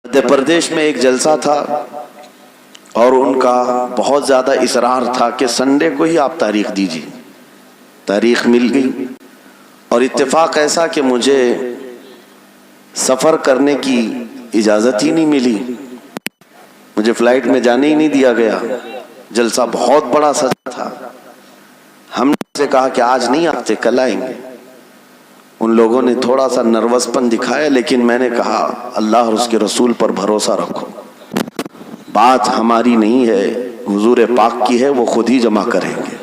مدھیہ پردیش میں ایک جلسہ تھا اور ان کا بہت زیادہ اصرار تھا کہ سنڈے کو ہی آپ تاریخ دیجیے. تاریخ مل گئی اور اتفاق ایسا کہ مجھے سفر کرنے کی اجازت ہی نہیں ملی. مجھے فلائٹ میں جانے ہی نہیں دیا گیا. جلسہ بہت بڑا سجا تھا. ہم نے سے کہا کہ آج نہیں آتے کل آئیں گے. ان لوگوں نے تھوڑا سا نروس پن دکھایا لیکن میں نے کہا اللہ اور اس کے رسول پر بھروسہ رکھو. بات ہماری نہیں ہے, حضور پاک کی ہے, وہ خود ہی جمع کریں گے.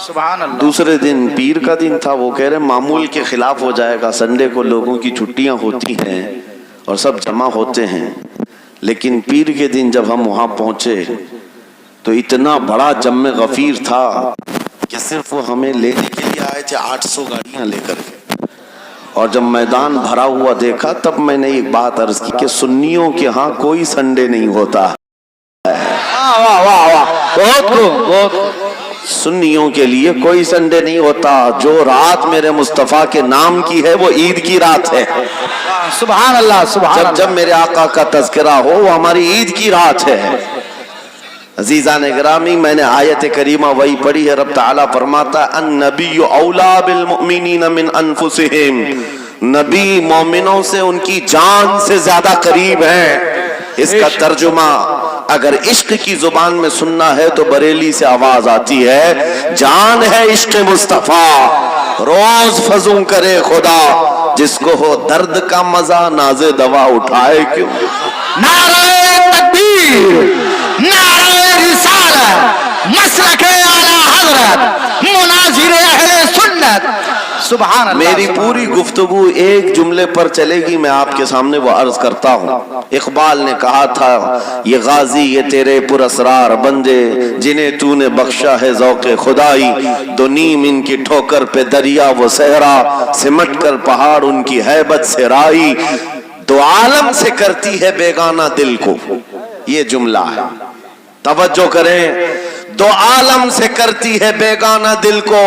سبحان اللہ. دوسرے دن پیر کا دن تھا. وہ کہہ رہے معمول کے خلاف ہو جائے گا, سنڈے کو لوگوں کی چھٹیاں ہوتی ہیں اور سب جمع ہوتے ہیں. لیکن پیر کے دن جب ہم وہاں پہنچے تو اتنا بڑا جمع غفیر تھا کہ صرف وہ ہمیں لینے کے لیے آئے تھے 800 گاڑیاں لے کر کے. اور جب میدان بھرا ہوا دیکھا تب میں نے ایک بات عرض کی کہ سنیوں کے ہاں کوئی سنڈے نہیں ہوتا. سنیوں کے لیے کوئی سنڈے نہیں ہوتا. جو رات میرے مصطفیٰ کے نام کی ہے وہ عید کی رات ہے. سبحان اللہ. سبحان اللہ. جب میرے آقا کا تذکرہ ہو وہ ہماری عید کی رات ہے. عزیزان گرامی, میں نے آیت کریمہ وہی پڑھی ہے. رب تعالیٰ فرماتا النبی اولا بالمؤمنین من انفسہم, نبی مومنوں سے ان کی جان سے زیادہ قریب ہیں. اس کا ترجمہ اگر عشق کی زبان میں سننا ہے تو بریلی سے آواز آتی ہے, جان ہے عشق مصطفیٰ روز فزوں کرے خدا, جس کو ہو درد کا مزہ ناز دوا اٹھائے کیوں. نعرہ تکبیر, نعرہ رسالت, مسلک اعلی حضرت, مناظر اہل سنت. سبحان اللہ. میری پوری گفتگو ایک جملے پر چلے گی, میں آپ کے سامنے وہ عرض کرتا ہوں. اقبال نے کہا تھا یہ غازی یہ تیرے پر اسرار بندے, جنہیں تو نے بخشا ہے ذوق خدائی. دو نیم ان کی ٹھوکر پہ دریا وہ صحرا, سمٹ کر پہاڑ ان کی ہیبت سے رائی. دو عالم سے کرتی ہے بیگانہ دل کو, یہ جملہ ہے, توجہ کریں. دو عالم سے کرتی ہے بیگانہ دل کو,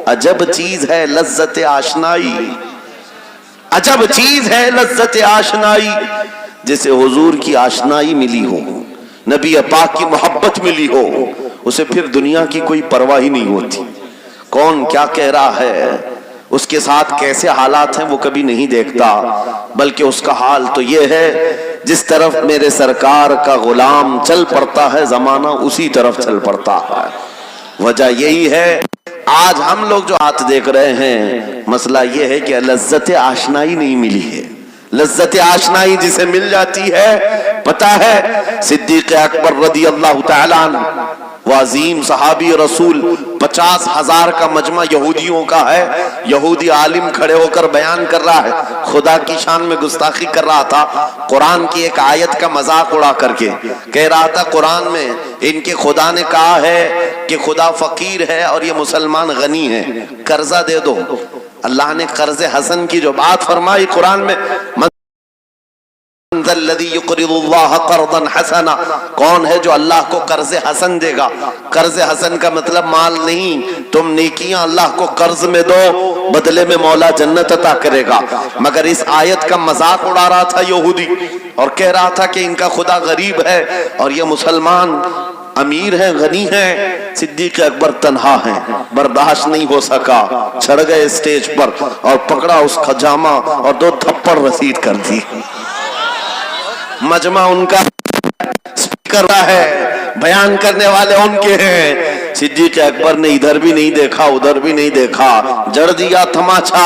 عجب چیز ہے لذت آشنائی. عجب چیز ہے لذت آشنائی, جسے حضور کی آشنائی ملی ہو, نبی پاک کی محبت ملی ہو, اسے پھر دنیا کی کوئی پرواہ ہی نہیں ہوتی. کون کیا کہہ رہا ہے, اس کے ساتھ کیسے حالات ہیں وہ کبھی نہیں دیکھتا, بلکہ اس کا حال تو یہ ہے جس طرف میرے سرکار کا غلام چل پڑتا ہے زمانہ اسی طرف چل پڑتا ہے. وجہ یہی ہے آج ہم لوگ جو ہاتھ دیکھ رہے ہیں, مسئلہ یہ ہے کہ لذت آشنائی نہیں ملی ہے. لذت آشنائی جسے مل جاتی ہے, پتہ ہے صدیق اکبر رضی اللہ تعالیٰ عنہ, وہ عظیم صحابی رسول, 50,000 کا مجمع یہودیوں کا ہے. یہودی عالم کھڑے ہو کر بیان کر رہا ہے, خدا کی شان میں گستاخی کر رہا تھا. قرآن کی ایک آیت کا مذاق اڑا کر کے کہہ رہا تھا قرآن میں ان کے خدا نے کہا ہے کہ خدا فقیر ہے اور یہ مسلمان غنی ہے, قرضہ دے دو. اللہ نے قرض حسن کی جو بات فرمائی قرآن میں, الذی یقرض اللہ قرضا حسنا, کون ہے جو اللہ کو قرض حسن دے گا. قرض حسن کا مطلب مال نہیں, تم نیکیاں اللہ کو قرض میں دو, بدلے میں مولا جنت عطا کرے گا. مگر اس آیت کا مذاق اڑا رہا تھا یہودی اور کہہ رہا تھا کہ ان کا خدا غریب ہے اور یہ مسلمان امیر ہیں غنی ہیں. صدیق اکبر تنہا ہیں, برداشت نہیں ہو سکا, چڑھ گئے اسٹیج پر اور پکڑا اس کا جامہ اور 2 تھپڑ رسید کر دی. مجمع ان کا, اسپیکر ہے, بیان کرنے والے ان کے ہیں. صدیق اکبر نے ادھر بھی نہیں دیکھا ادھر بھی نہیں دیکھا, جڑ دیا تماچا.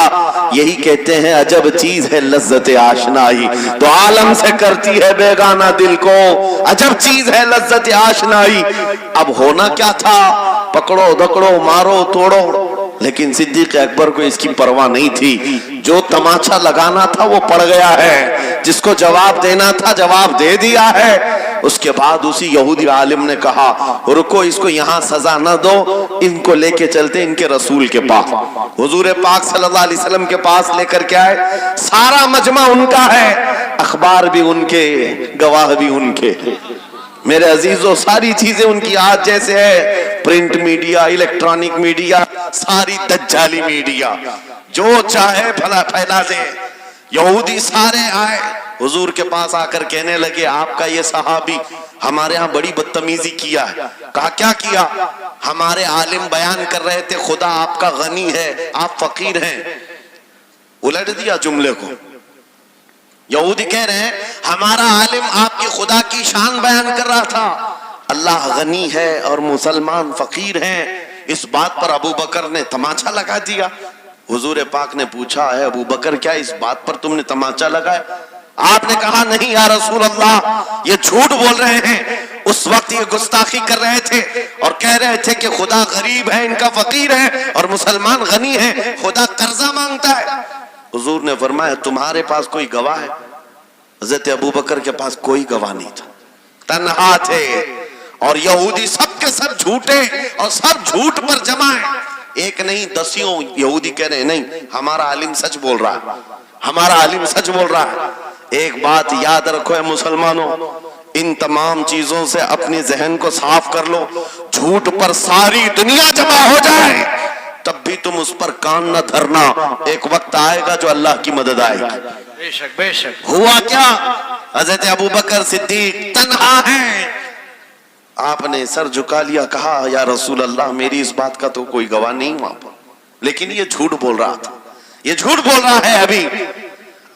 یہی کہتے ہیں عجب چیز ہے لذت آشنائی, تو عالم سے کرتی ہے بیگانہ دل کو, عجب چیز ہے لذت آشنائی. اب ہونا کیا تھا, پکڑو دکڑو مارو توڑو, لیکن صدیق اکبر کو اس کی پرواہ نہیں تھی. جو تماچا لگانا تھا وہ پڑ گیا ہے, جس کو جواب دینا تھا جواب دے دیا ہے. اس کے بعد اسی یہودی عالم نے کہا رکو, اس کو یہاں سزا نہ دو, ان کو لے کے چلتے ان کے رسول کے پاس. حضور پاک صلی اللہ علیہ وسلم کے پاس لے کر کے آئے. سارا مجمع ان کا ہے, اخبار بھی ان کے, گواہ بھی ان کے. میرے عزیزوں ساری چیزیں ان کی آج جیسے ہے, پرنٹ میڈیا, الیکٹرانک میڈیا, ساری دجالی میڈیا, جو چاہے پھیلا دے. یہودی سارے آئے حضور کے پاس آ کر کہنے لگے آپ کا یہ صحابی ہمارے ہاں بڑی بدتمیزی کیا ہے. کہا کیا کیا؟ ہمارے عالم بیان کر رہے تھے خدا آپ کا غنی ہے آپ فقیر ہیں. الٹ دیا جملے کو. یہودی کہہ رہے ہیں ہمارا عالم آپ کی خدا کی شان بیان کر رہا تھا، اللہ غنی ہے اور مسلمان فقیر ہیں. اس بات پر ابو بکر نے تماچا لگا دیا. حضور پاک نے پوچھا ہے ابو بکر کیا اس بات پر تم نے تماچا لگایا؟ آپ نے کہا نہیں یا رسول اللہ یہ جھوٹ بول رہے ہیں. اس وقت یہ گستاخی کر رہے تھے اور کہہ رہے تھے کہ خدا غریب ہے ان کا فقیر ہے اور مسلمان غنی ہے، خدا قرضہ مانگتا ہے. حضور نے فرمایا تمہارے پاس کوئی گواہ ہے؟ حضرت ابو بکر کے پاس کوئی گواہ نہیں تھا، تنہا تھے اور یہودی سب کے سب جھوٹے اور سب جھوٹ پر جمع ہیں. ایک نہیں دسیوں یہودی کہہ رہے ہیں نہیں ہمارا عالم سچ بول رہا ہے، ہمارا عالم سچ بول رہا ہے. ایک بات یاد رکھو اے مسلمانوں، ان تمام چیزوں سے اپنی ذہن کو صاف کر لو. جھوٹ پر ساری دنیا جمع ہو جائے تب بھی تم اس پر کان نہ دھرنا، ایک وقت آئے گا جو اللہ کی مدد آئے گی. بے شک بے شک. ہوا کیا؟ حضرت ابو بکر صدیق تنہا ہیں. آپ نے سر جھکا لیا، کہا یا رسول اللہ میری اس بات کا تو کوئی گواہ نہیں وہاں پر، لیکن یہ جھوٹ بول رہا تھا، یہ جھوٹ بول رہا ہے. ابھی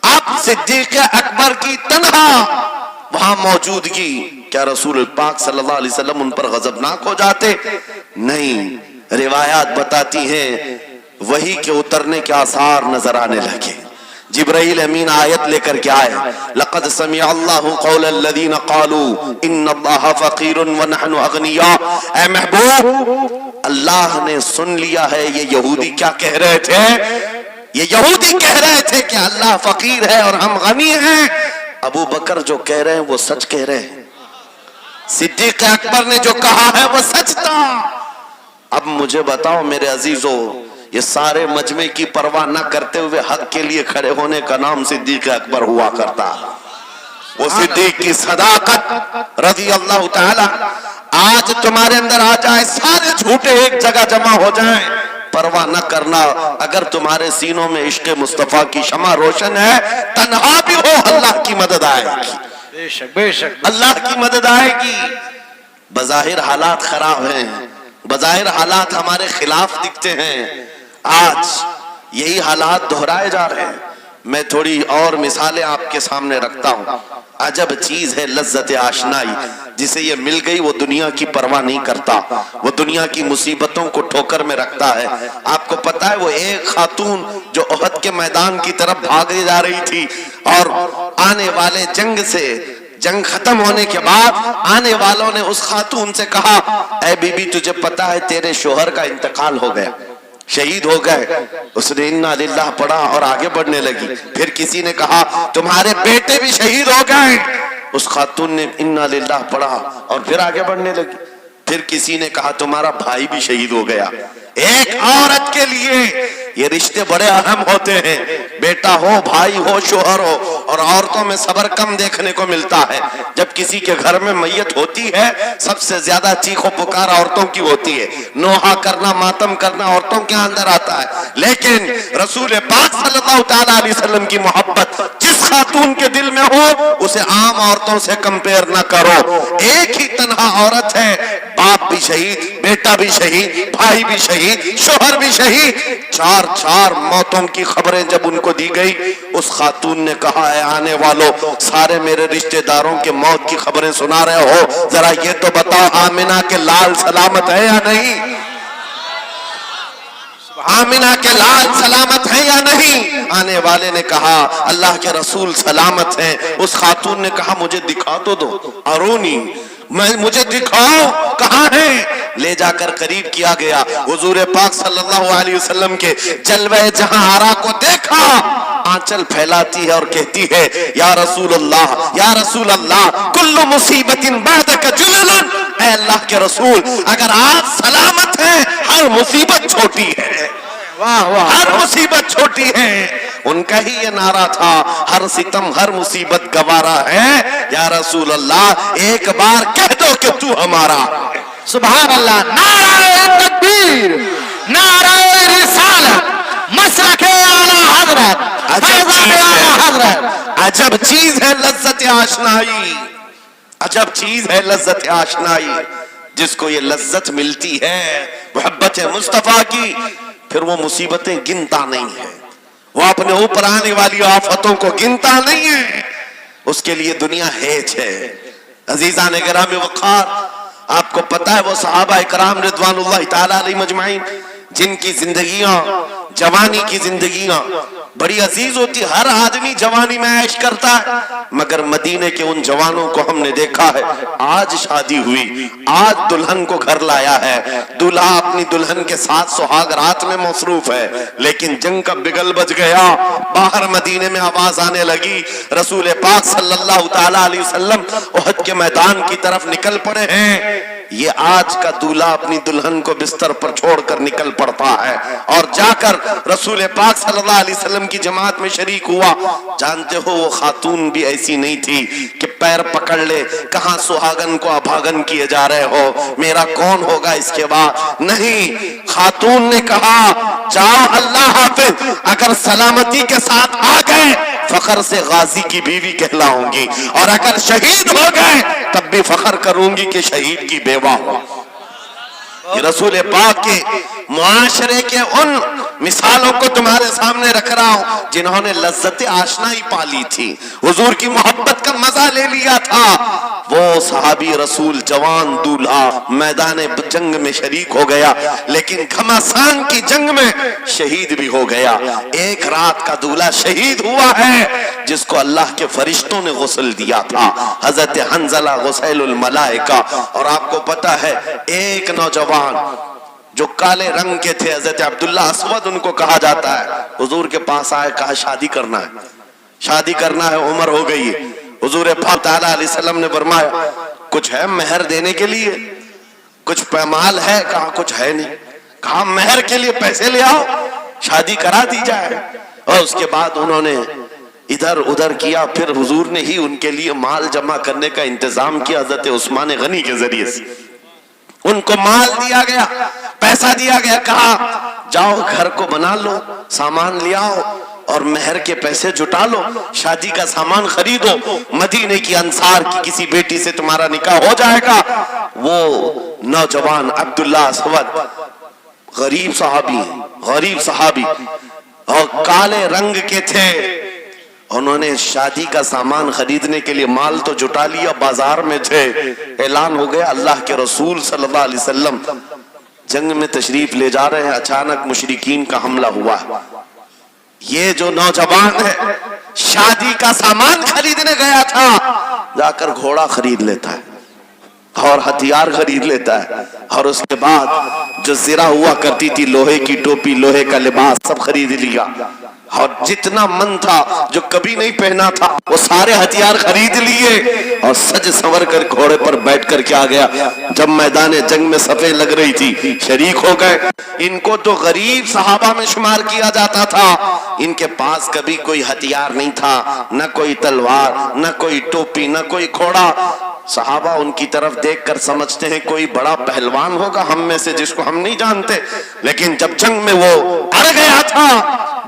اب صدیق اکبر کی تنہا وہاں موجودگی، کیا رسول پاک صلی اللہ علیہ وسلم ان پر غضبناک ہو جاتے؟ نہیں. روایات بتاتی ہیں وحی کے اترنے کے آثار نظر آنے لگے. جبرائیل امین آیت لے کر کے آئے لقد سمع اللہ قول الذین قالوا ان اللہ فقیر ونحن اغنیاء. اے محبوب اللہ نے سن لیا ہے یہ یہودی کیا کہہ رہے تھے. یہ یہودی کہہ رہے تھے کہ اللہ فقیر ہے اور ہم غنی ہیں. ابو بکر جو کہہ رہے ہیں وہ سچ کہہ رہے ہیں، صدیق اکبر نے جو کہا ہے وہ سچ تھا. اب مجھے بتاؤ میرے عزیزو، یہ سارے مجمع کی پرواہ نہ کرتے ہوئے حق کے لیے کھڑے ہونے کا نام صدیق اکبر ہوا کرتا. وہ صدیق کی صداقت رضی اللہ تعالی آج تمہارے اندر آ جائے، سارے جھوٹے ایک جگہ جمع ہو جائیں، پرواہ نہ کرنا. اگر تمہارے سینوں میں عشق مصطفیٰ کی شمع روشن ہے، تنہا بھی ہو اللہ کی مدد آئے گی. بے شک بے شک. اللہ کی مدد آئے گی. بظاہر حالات خراب ہیں، بظاہر حالات ہمارے خلاف دکھتے ہیں، آج یہی حالات دہرائے جا رہے ہیں. میں تھوڑی اور مثالیں آپ کے سامنے رکھتا ہوں. عجب چیز ہے لذت آشنائی، جسے یہ مل گئی وہ دنیا کی پرواہ نہیں کرتا، وہ دنیا کی مصیبتوں کو ٹھوکر میں رکھتا ہے. آپ کو پتا ہے وہ ایک خاتون جو احد کے میدان کی طرف بھاگے جا رہی تھی اور آنے والے جنگ ختم ہونے کے بعد آنے والوں نے اس خاتون سے کہا اے بی بی تجھے پتا ہے تیرے شوہر کا انتقال ہو گیا، شہید ہو گئے. اس نے انا للہ پڑھا اور آگے بڑھنے لگی. پھر کسی نے کہا تمہارے بیٹے بھی شہید ہو گئے. اس خاتون نے انا للہ پڑھا اور پھر آگے بڑھنے لگی. پھر کسی نے کہا تمہارا بھائی بھی شہید ہو گیا. ایک عورت کے لیے یہ رشتے بڑے اہم ہوتے ہیں، بیٹا ہو، بھائی ہو، شوہر ہو. اور عورتوں میں صبر کم دیکھنے کو ملتا ہے. جب کسی کے گھر میں میت ہوتی ہے سب سے زیادہ چیخ و پکار عورتوں کی ہوتی ہے، نوحہ کرنا، ماتم کرنا عورتوں کے اندر آتا ہے. لیکن رسول پاک صلی اللہ تعالی علیہ وسلم کی محبت جس خاتون کے دل میں ہو اسے عام عورتوں سے کمپیر نہ کرو. ایک ہی تنہا عورت ہے، باپ بھی شہید، بیٹا بھی شہید، بھائی بھی شہید، شوہر بھی شہید. چار موتوں کی خبریں جب ان کو دی گئی، اس خاتون نے کہا اے آنے والوں، سارے میرے رشتہ داروں کے موت کی خبریں سنا رہے ہو، ذرا یہ تو بتاؤ آمنہ کے لال سلامت ہے یا نہیں؟ آمنہ کے لال سلامت ہے یا نہیں؟ آنے والے نے کہا اللہ کے رسول سلامت ہیں. اس خاتون نے کہا مجھے دکھا تو دو، ارونی، مجھے دکھاؤ کہاں ہیں. لے جا کر قریب کیا گیا. حضور پاک صلی اللہ علیہ وسلم کے جلوہ جہاں آرا کو دیکھا، آنچل پھیلاتی ہے اور کہتی ہے یا رسول اللہ، یا رسول اللہ، کل مصیبت بعدک جلل. اے اللہ کے رسول اگر آپ سلامت ہیں ہر مصیبت چھوٹی ہے، ہر مصیبت چھوٹی ہے. ان کا ہی یہ نعرہ تھا ہر ستم ہر مصیبت گوارا ہے. یا رسول اللہ ایک بار کہہ دو کہ تو ہمارا. سبحان اللہ. نعرہ تکبیر، نعرہ رسالت، مسلک اعلی حضرت अजब चीज है लज्जत आशनाई, अजब चीज है लज्जत आशनाई। जिसको ये लज्जत मिलती है मोहब्बत मुस्तफा की, फिर वो मुसीबतें गिनता नहीं है, वो अपने ऊपर आने वाली आफतों को गिनता नहीं है, उसके लिए दुनिया हेज है। अजीजा ने गिरामी वक़ार, आपको पता है वो सहाबा इकराम रिज़वानुल्लाह ताला अलैहिम अजमाइन जिनकी जिंदगियां, जवानी की जिंदगियां बड़ी अजीज होती, हर आदमी जवानी में ऐश करता है, मगर मदीने के उन जवानों को हमने देखा है, आज शादी हुई, आज दुल्हन को घर लाया है, दूल्हा अपनी दुल्हन के साथ सुहाग रात में मसरूफ है, लेकिन जंग का बिगल बज गया, बाहर मदीने में आवाज आने लगी, रसूल पाक सल्लल्लाहु ताला अलैहि वसल्लम उहद के मैदान की तरफ निकल पड़े हैं। ये आज का दूल्हा अपनी दुल्हन को बिस्तर पर छोड़कर निकल पड़ता है और जाकर रसूल पाक सल्लल्लाहु अलैहि वसल्लम की जमात में शरीक हुआ। जानते हो वो खातून भी ऐसी नहीं थी कि पैर पकड़ ले, कहां सुहागन को अभागन किए जा रहे हो, मेरा कौन होगा इसके बाद। नहीं, खातून ने कहा जाओ अल्लाह हाफिज, अगर सलामती के साथ आ गए फखर से गाजी की बीवी कहलाऊंगी, और अगर शहीद हो गए तब भी फखर करूंगी कि शहीद की बेवा हो। रसूल पाक के मुआशरे के उन मिसालों को तुम्हारे सामने रख रहा हूं जिन्होंने लज्जत आशनाई पाली थी, हुजूर की मोहब्बत का मजा ले लिया था। वो सहाबी रसूल जवान दूल्हा मैदान जंग में शरीक हो गया, लेकिन घमासान की जंग में शहीद भी हो गया। एक रात का दूल्हा शहीद हुआ है जिसको अल्लाह के फरिश्तों ने गुस्ल दिया था, हजरत हंजला गुसैलुल मलाइका। और आपको पता है एक नौजवान जो काले रंग के थे, हजरत अब्दुल्ला अस्वद उनको कहा जाता है, हुजूर के पास आए, कहा शादी करना है, शादी करना है, उम्र हो गई है। हुजूर पाक ताला अलैहि सल्लम ने फरमाया कुछ है मेहर देने के लिए, कुछ पैमाल है, कहा कुछ है नहीं, कहा मेहर के लिए पैसे ले आओ, शादी करा दी जाए। और उसके बाद उन्होंने इधर उधर किया, फिर हुजूर ने ही उनके लिए माल जमा करने का इंतजाम किया, हजरत उस्मान गनी के जरिए से उनको माल दिया गया, पैसा दिया गया, कहा जाओ घर को बना लो, सामान ले आओ और मेहर के पैसे जुटा लो, शादी का सामान खरीदो, मदीने की अंसार की किसी बेटी से तुम्हारा निकाह हो जाएगा। वो नौजवान अब्दुल्ला अस्वद गरीब सहाबी और काले रंग के थे, उन्होंने शादी का सामान खरीदने के लिए माल तो जुटा लिया, बाजार में थे, ऐलान हो गया अल्लाह के रसूल सल्लल्लाहु अलैहि वसल्लम जंग में तशरीफ ले जा रहे हैं, अचानक मुशरिकीन का हमला हुआ। ये जो नौजवान है शादी का सामान खरीदने गया था, जाकर घोड़ा खरीद लेता है और हथियार खरीद लेता है, और उसके बाद जो ज़िरा हुआ करती थी, लोहे की टोपी, लोहे का लिबास सब खरीद लिया, और जितना मन था जो कभी नहीं पहना था वो सारे हथियार खरीद लिए और सज संवर कर घोड़े पर बैठ कर के आ गया। जब मैदान जंग में सफे लग रही थी शरीक हो गए। इनको तो गरीब सहाबा में शुमार किया जाता था, इनके पास कभी कोई हथियार नहीं था, न कोई तलवार, न कोई टोपी, न कोई घोड़ा। सहाबा उनकी तरफ देखकर समझते हैं कोई बड़ा पहलवान होगा हम में से जिसको हम नहीं जानते, लेकिन जब जंग में वो अड़ गया था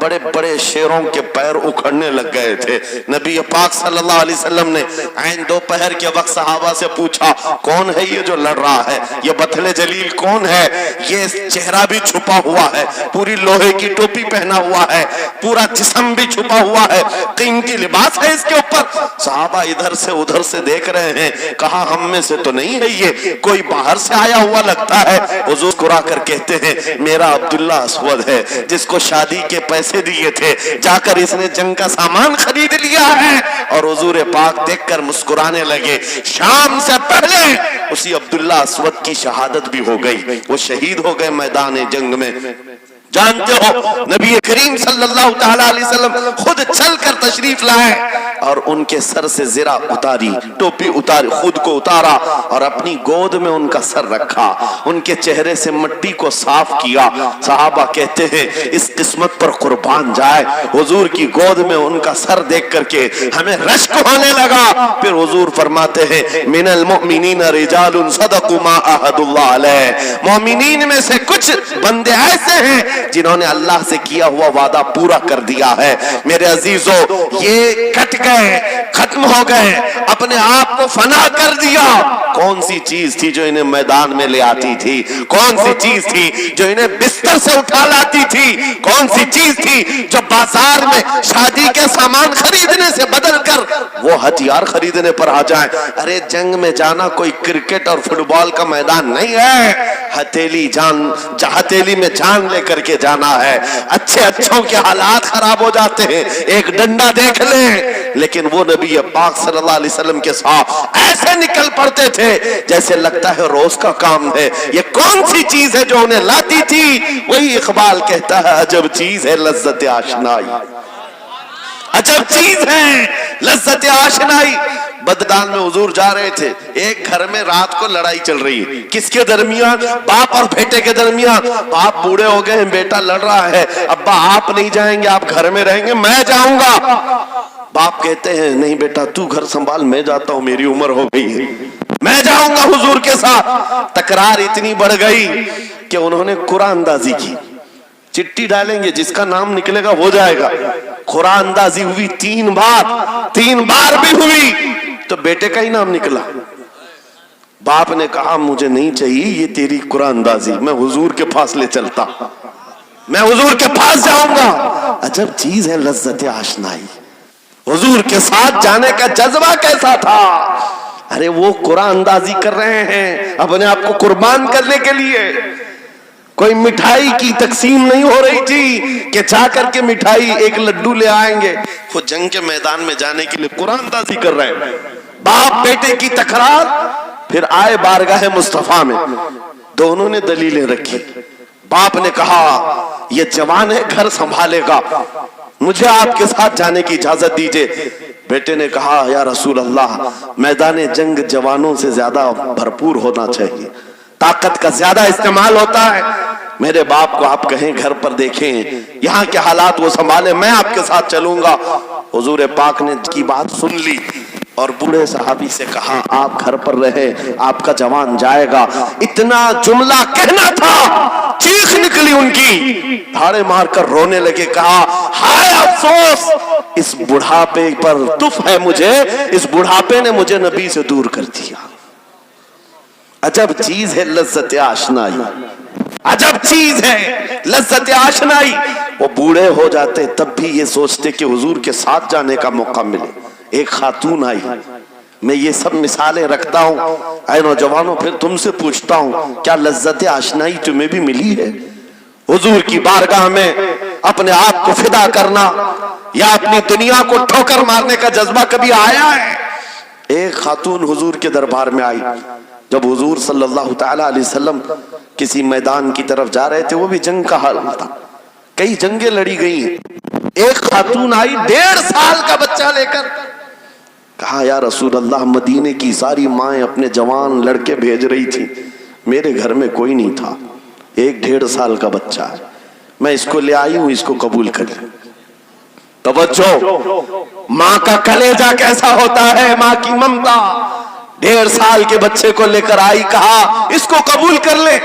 बड़े बड़े शेरों के पैर उखड़ने लग गए थे। नबी पाक सल्लल्लाहु अलैहि वसल्लम ने ऐन दोपहर के वक्त सहाबा से पूछा कौन है ये जो लड़ रहा है, ये बथले जलील कौन है, ये चेहरा भी छुपा हुआ है, पूरी लोहे की टोपी पहना हुआ है, पूरा जिस्म भी छुपा हुआ है, कीमती लिबास है इसके ऊपर। सहाबा इधर से उधर से देख रहे हैं, कहा हम में से तो नहीं है ये, कोई बाहर से आया हुआ लगता है। हुजूर मुस्कुरा कर कहते हैं मेरा अब्दुल्ला अस्वद है, जिसको शादी के पैसे दिए थे, जाकर इसने जंग का सामान खरीद लिया है। और हुजूर पाक देखकर मुस्कुराने लगे। शाम से पहले उसी अब्दुल्ला अस्वद की शहादत भी हो गई, वो शहीद हो गए मैदान जंग में। जानते हो नबी करीम सल्लल्लाहु ताला अलैहि वसल्लम खुद चलकर तशरीफ लाए और उनके सर से ज़िरा उतारी, टोपी उतारी, खुद को उतारा और अपनी गोद में उनका सर रखा, उनके चेहरे से मिट्टी को साफ किया। सहाबा कहते हैं इस किस्मत पर कुर्बान जाए, हुजूर की गोद में उनका सर देख करके हमें रश्क होने लगा। फिर हुजूर फरमाते हैं मिनल मुमिनीन रिजालुन सदकु मा अहदुल्लाह अलैह, मोमिनीन में से कुछ बंदे ऐसे हैं जिन्होंने अल्लाह से किया हुआ वादा पूरा कर दिया है। मेरे अजीजों, ये कट गए, खत्म हो गए, अपने आप को फना कर दिया। कौन सी चीज थी जो इन्हें मैदान में ले आती थी? कौन सी चीज थी जो इन्हें बिस्तर से उठा लाती थी? कौन सी चीज थी जो बाजार में शादी के सामान खरीदने से बदल कर वो हथियार खरीदने पर आ जाए? अरे जंग में जाना कोई क्रिकेट और फुटबॉल का मैदान नहीं है, हथेली में जान लेकर के जाना है। अच्छों के हालात खराब हो जाते हैं, एक डंडा देख ले, लेकिन वो नबी पाक सल्लल्लाहु अलैहि वसल्लम के साथ ऐसे निकल पड़ते थे जैसे लगता है रोज का काम है। ये कौन सी चीज है जो उन्हें लाती थी? वही इकबाल कहता है, अजब चीज है लज्जत आशनाई, अजब चीज है लज्जत आशनाई। बददान में हुजूर जा रहे थे, एक घर में रात को लड़ाई चल रही है। किसके दरमियान? बाप और बेटे के दरमियान। बाप बूढ़े हो गए, बेटा लड़ रहा है, अब्बा आप नहीं जाएंगे, आप घर में रहेंगे, मैं जाऊंगा। बाप कहते हैं नहीं बेटा तू घर संभाल, मैं जाता हूं, मेरी उम्र हो गई है, मैं जाऊंगा हुजूर के साथ। तकरार इतनी बढ़ गई कि उन्होंने कुरान अंदाजी की। चिट्ठी डालेंगे, जिसका नाम निकलेगा वो जाएगा। कुरान अंदाजी हुई 3 बार भी हुई तो बेटे का ही नाम निकला। बाप ने कहा मुझे नहीं चाहिए ये तेरी कुरान अंदाजी, मैं हुजूर के पास ले चलता, मैं हुजूर के पास जाऊंगा। अजब चीज है लज्जत आशनाई। हुजूर के साथ जाने का जज्बा कैसा था? अरे वो कुरान अंदाजी कर रहे हैं अपने आप को कुर्बान करने के लिए। कोई मिठाई की तकसीम नहीं हो रही थी कि जाकर के मिठाई एक लड्डू ले आएंगे। वो जंग के मैदान में जाने के लिए कुरान अंदाजी कर रहे हैं। बाप बेटे की तकरार, फिर आए बारगाह मुस्तफा में, दोनों ने दलीलें रखी। बाप ने कहा ये जवान है, घर संभालेगा, मुझे आपके साथ जाने की इजाजत दीजिए। बेटे ने कहा या रसूल अल्लाह, मैदान जंग जवानों से ज्यादा भरपूर होना चाहिए, ताकत का ज्यादा इस्तेमाल होता है। मेरे बाप को आप कहें घर पर देखें, यहाँ के हालात वो संभाले, मैं आपके साथ चलूंगा। हुजूर पाक ने की बात सुन ली और बूढ़े सहाबी से कहा आप घर पर रहे, आपका जवान जाएगा। इतना जुमला कहना था, चीख निकली उनकी, धाड़े मारकर रोने लगे। कहा हाय अफसोस, इस बुढ़ापे पर तुफ है मुझे, इस बुढ़ापे ने मुझे नबी से दूर कर दिया। अजब चीज है लज्जत आशनाई, अजब चीज है लज्जत आशनाई। वो बूढ़े हो जाते तब भी ये सोचते कि हुजूर के साथ जाने का मौका मिले। एक खातून आई, मैं ये सब मिसालें रखता हूँ, ऐ नौजवानों फिर तुमसे पूछता हूँ क्या लज्जत आशनाई तुम्हें भी मिली है? हुजूर की बारगाह में अपने आप को फिदा करना या अपनी दुनिया को ठोकर मारने का जज्बा कभी आया है? एक खातून हुजूर के दरबार में आई। जब हुजूर सल्लल्लाहु तआला अलैहि वसल्लम किसी मैदान की तरफ जा रहे थे, वो भी जंग का हाल था, कई जंगें लड़ी गई। एक खातून आई 1.5 साल का बच्चा लेकर, कहा या रसूल अल्लाह, मदीने की सारी माएं अपने जवान लड़के भेज रही थी, मेरे घर में कोई नहीं था, एक 1.5 साल का बच्चा है, मैं इसको ले आई हूं, इसको कबूल कर ले। तवज्जो, माँ का कलेजा कैसा होता है, माँ की ममता। 1.5 साल के बच्चे को लेकर आई, कहा इसको कबूल कर ले।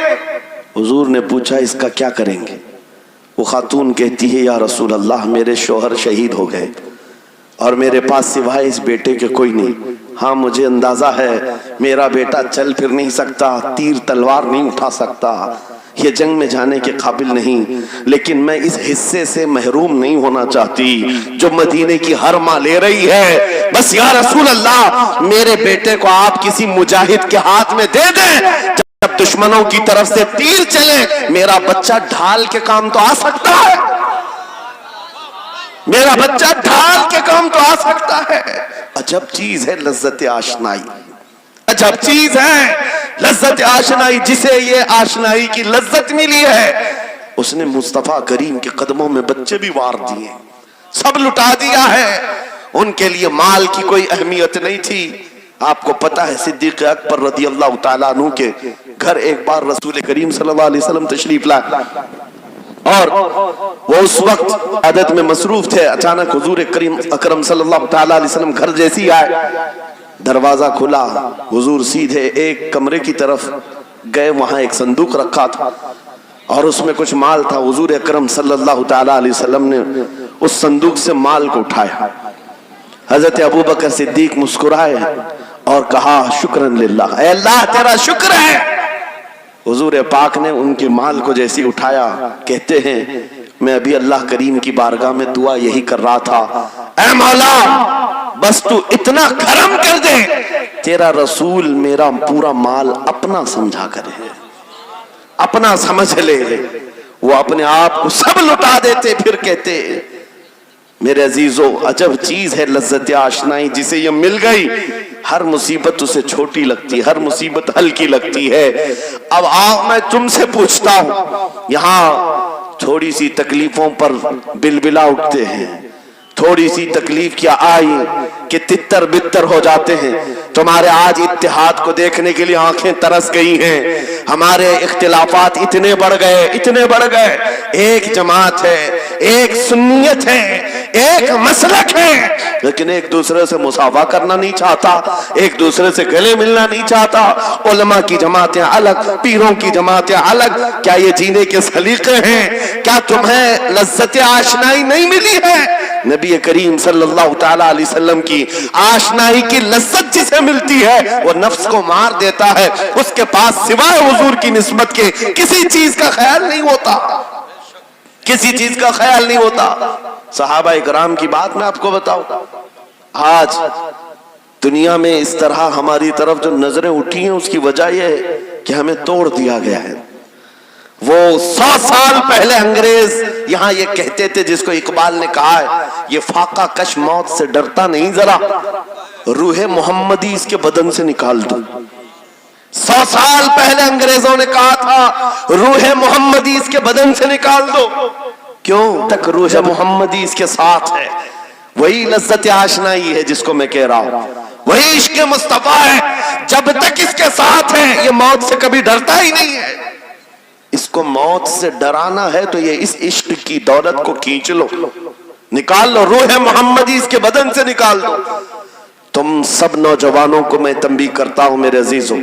हुजूर ने पूछा इसका क्या करेंगे? वो खातून कहती है या रसूल अल्लाह, मेरे शोहर शहीद हो गए और मेरे पास सिवाय इस बेटे के कोई नहीं। हाँ मुझे अंदाजा है मेरा बेटा चल फिर नहीं सकता, तीर तलवार नहीं उठा सकता, ये जंग में जाने के काबिल नहीं, लेकिन मैं इस हिस्से से महरूम नहीं होना चाहती जो मदीने की हर माँ ले रही है। बस या रसूल अल्लाह, मेरे बेटे को आप किसी मुजाहिद के हाथ में दे दें, जब दुश्मनों की तरफ से तीर चले मेरा बच्चा ढाल के काम तो आ सकता है, मेरा बच्चा ढाल के काम तो आ सकता है। अजब चीज है लज्जत आशनाई, अजब चीज है लज्जत आशनाई। जिसे ये आशनाई की लज्जत मिली है उसने मुस्तफा करीम के कदमों में बच्चे भी वार दिए, सब लुटा दिया है। उनके लिए माल की कोई अहमियत नहीं थी। आपको पता है सिद्दीक अकबर रज़ी अल्लाह तआला अन्हु के घर एक बार रसूल करीम सल्लल्लाहु अलैहि वसल्लम तशरीफ लाए और वो उस वक्त आदत में मसरूफ थे। अचानक हुजूर करीम अकरम सल्लल्लाहु तआला अलैहि वसल्लम घर जैसी आए, दरवाजा खुला, हुजूर सीधे एक कमरे की तरफ गए, वहां एक संदूक रखा था, اور اس میں کچھ مال تھا. حضور اکرم صلی اللہ تعالی علیہ وسلم نے اس صندوق سے مال کو اٹھایا. حضرت ابوبکر صدیق مسکرائے اور کہا شکرن للہ، اے اللہ تیرا شکر ہے. حضور پاک نے ان کے مال کو جیسی اٹھایا، کہتے ہیں میں ابھی اللہ کریم کی بارگاہ میں دعا یہی کر رہا تھا، اے مولا بس تو اتنا کرم کر دے تیرا رسول میرا پورا مال اپنا سمجھا کرے، اپنا سمجھ لے. وہ اپنے آپ کو سب لٹا دیتے، پھر کہتے میرے عزیزو عجب چیز ہے لذت آشنائی، جسے یہ مل گئی ہر مصیبت اسے چھوٹی لگتی، ہر مصیبت ہلکی لگتی ہے. اب آؤ میں تم سے پوچھتا ہوں، یہاں تھوڑی سی تکلیفوں پر بلبلا اٹھتے ہیں، تھوڑی سی تکلیف کیا آئی کہ تتر بتر ہو جاتے ہیں. تمہارے آج اتحاد کو دیکھنے کے لیے آنکھیں ترس گئی ہیں. ہمارے اختلافات اتنے بڑھ گئے. ایک جماعت ہے، ایک سنیت ہے، ایک مسلک ہے، لیکن ایک دوسرے سے مساوا کرنا نہیں چاہتا، ایک دوسرے سے گلے ملنا نہیں چاہتا. علماء کی جماعتیں الگ، پیروں کی جماعتیں الگ. کیا یہ جینے کے سلیقے ہیں؟ کیا تمہیں لذت آشنائی نہیں ملی ہے؟ نبی کریم صلی اللہ تعالی علیہ وسلم کی آشنائی کی لذت جسے ملتی ہے وہ نفس کو مار دیتا ہے. اس کے پاس سوائے حضور کی نسبت کے کسی چیز کا خیال نہیں ہوتا، کسی چیز کا خیال نہیں ہوتا. صحابہ اکرام کی بات میں آپ کو بتاؤں، آج دنیا میں اس طرح ہماری طرف جو نظریں اٹھی ہیں اس کی وجہ یہ ہے کہ ہمیں توڑ دیا گیا ہے. وہ 100 سال پہلے انگریز یہاں یہ کہتے تھے، جس کو اقبال نے کہا ہے یہ فاقہ کش موت سے ڈرتا نہیں، ذرا روح محمدی اس کے بدن سے نکال دو. 100 سال پہلے انگریزوں نے کہا تھا روح محمدی اس کے بدن سے نکال دو. کیوں تک روح محمدی اس کے ساتھ ہے. وہی لذت آشنائی ہے جس کو میں کہہ رہا ہوں، وہی عشق مصطفیٰ ہے. جب تک اس کے ساتھ ہے یہ موت سے کبھی ڈرتا ہی نہیں ہے. اس کو موت سے ڈرانا ہے تو یہ اس عشق کی دولت کو کھینچ لو، نکال لو، روح محمدی اس کے بدن سے نکال دو. تم سب نوجوانوں کو میں تنبیہ کرتا ہوں میرے عزیزوں،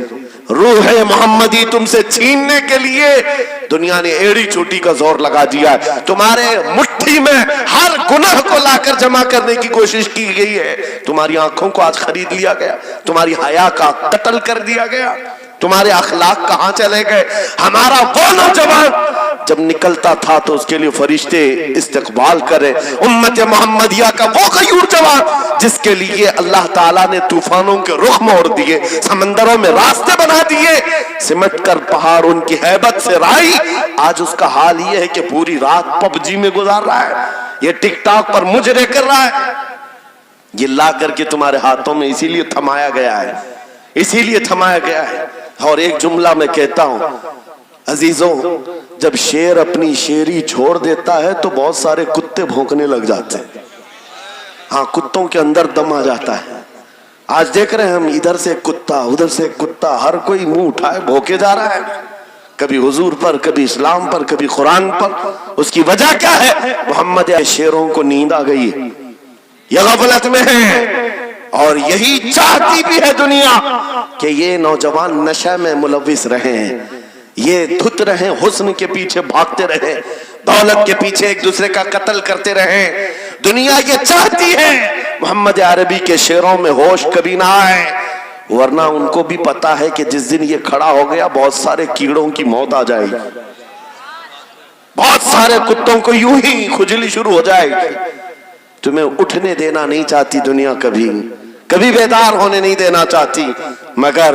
روح محمدی تم سے چھیننے کے لیے دنیا نے ایڑی چوٹی کا زور لگا دیا ہے. تمہارے مٹھی میں ہر گناہ کو لا کر جمع کرنے کی کوشش کی گئی ہے. تمہاری آنکھوں کو آج خرید لیا گیا، تمہاری حیا کا قتل کر دیا گیا، تمہارے اخلاق کہاں چلے گئے. ہمارا وہ نوجوان جب نکلتا تھا تو اس کے لیے فرشتے استقبال کرے. امت محمدیہ کا وہ غیور جوان جس کے لیے اللہ تعالیٰ نے طوفانوں کے رخ موڑ دیے، سمندروں میں راستے بنا دیے، سمٹ کر پہاڑ ان کی ہیبت سے رائی. آج اس کا حال یہ ہے کہ پوری رات پب جی میں گزار رہا ہے، یہ ٹک ٹاک پر مجرے کر رہا ہے. یہ لا کر کے تمہارے ہاتھوں میں اسی لیے تھمایا گیا ہے، اسی لیے تھمایا گیا ہے. اور ایک جملہ میں کہتا ہوں عزیزوں، جب شیر اپنی شیری چھوڑ دیتا ہے تو بہت سارے کتے بھونکنے لگ جاتے ہیں. ہاں، کتوں کے اندر دم آ جاتا ہے. آج دیکھ رہے ہیں ہم، ادھر سے کتا ادھر سے کتا، ہر کوئی منہ اٹھائے بھوکے جا رہا ہے، کبھی حضور پر، کبھی اسلام پر، کبھی قرآن پر. اس کی وجہ کیا ہے؟ محمد شیروں کو نیند آ گئی ہے، یہ غفلت میں ہے. اور یہی چاہتی بھی ہے دنیا کہ یہ نوجوان نشہ میں ملوث رہے ہیں، یہ دھت رہے، حسن کے پیچھے بھاگتے رہے، دولت کے پیچھے ایک دوسرے کا قتل کرتے رہے. دنیا یہ چاہتی ہے محمد عربی کے شعروں میں ہوش کبھی نہ آئے، ورنہ ان کو بھی پتا ہے کہ جس دن یہ کھڑا ہو گیا بہت سارے کیڑوں کی موت آ جائے گی، بہت سارے کتوں کو یوں ہی کھجلی شروع ہو جائے گی. تمہیں اٹھنے دینا نہیں چاہتی دنیا، کبھی بیدار ہونے نہیں دینا چاہتی. مگر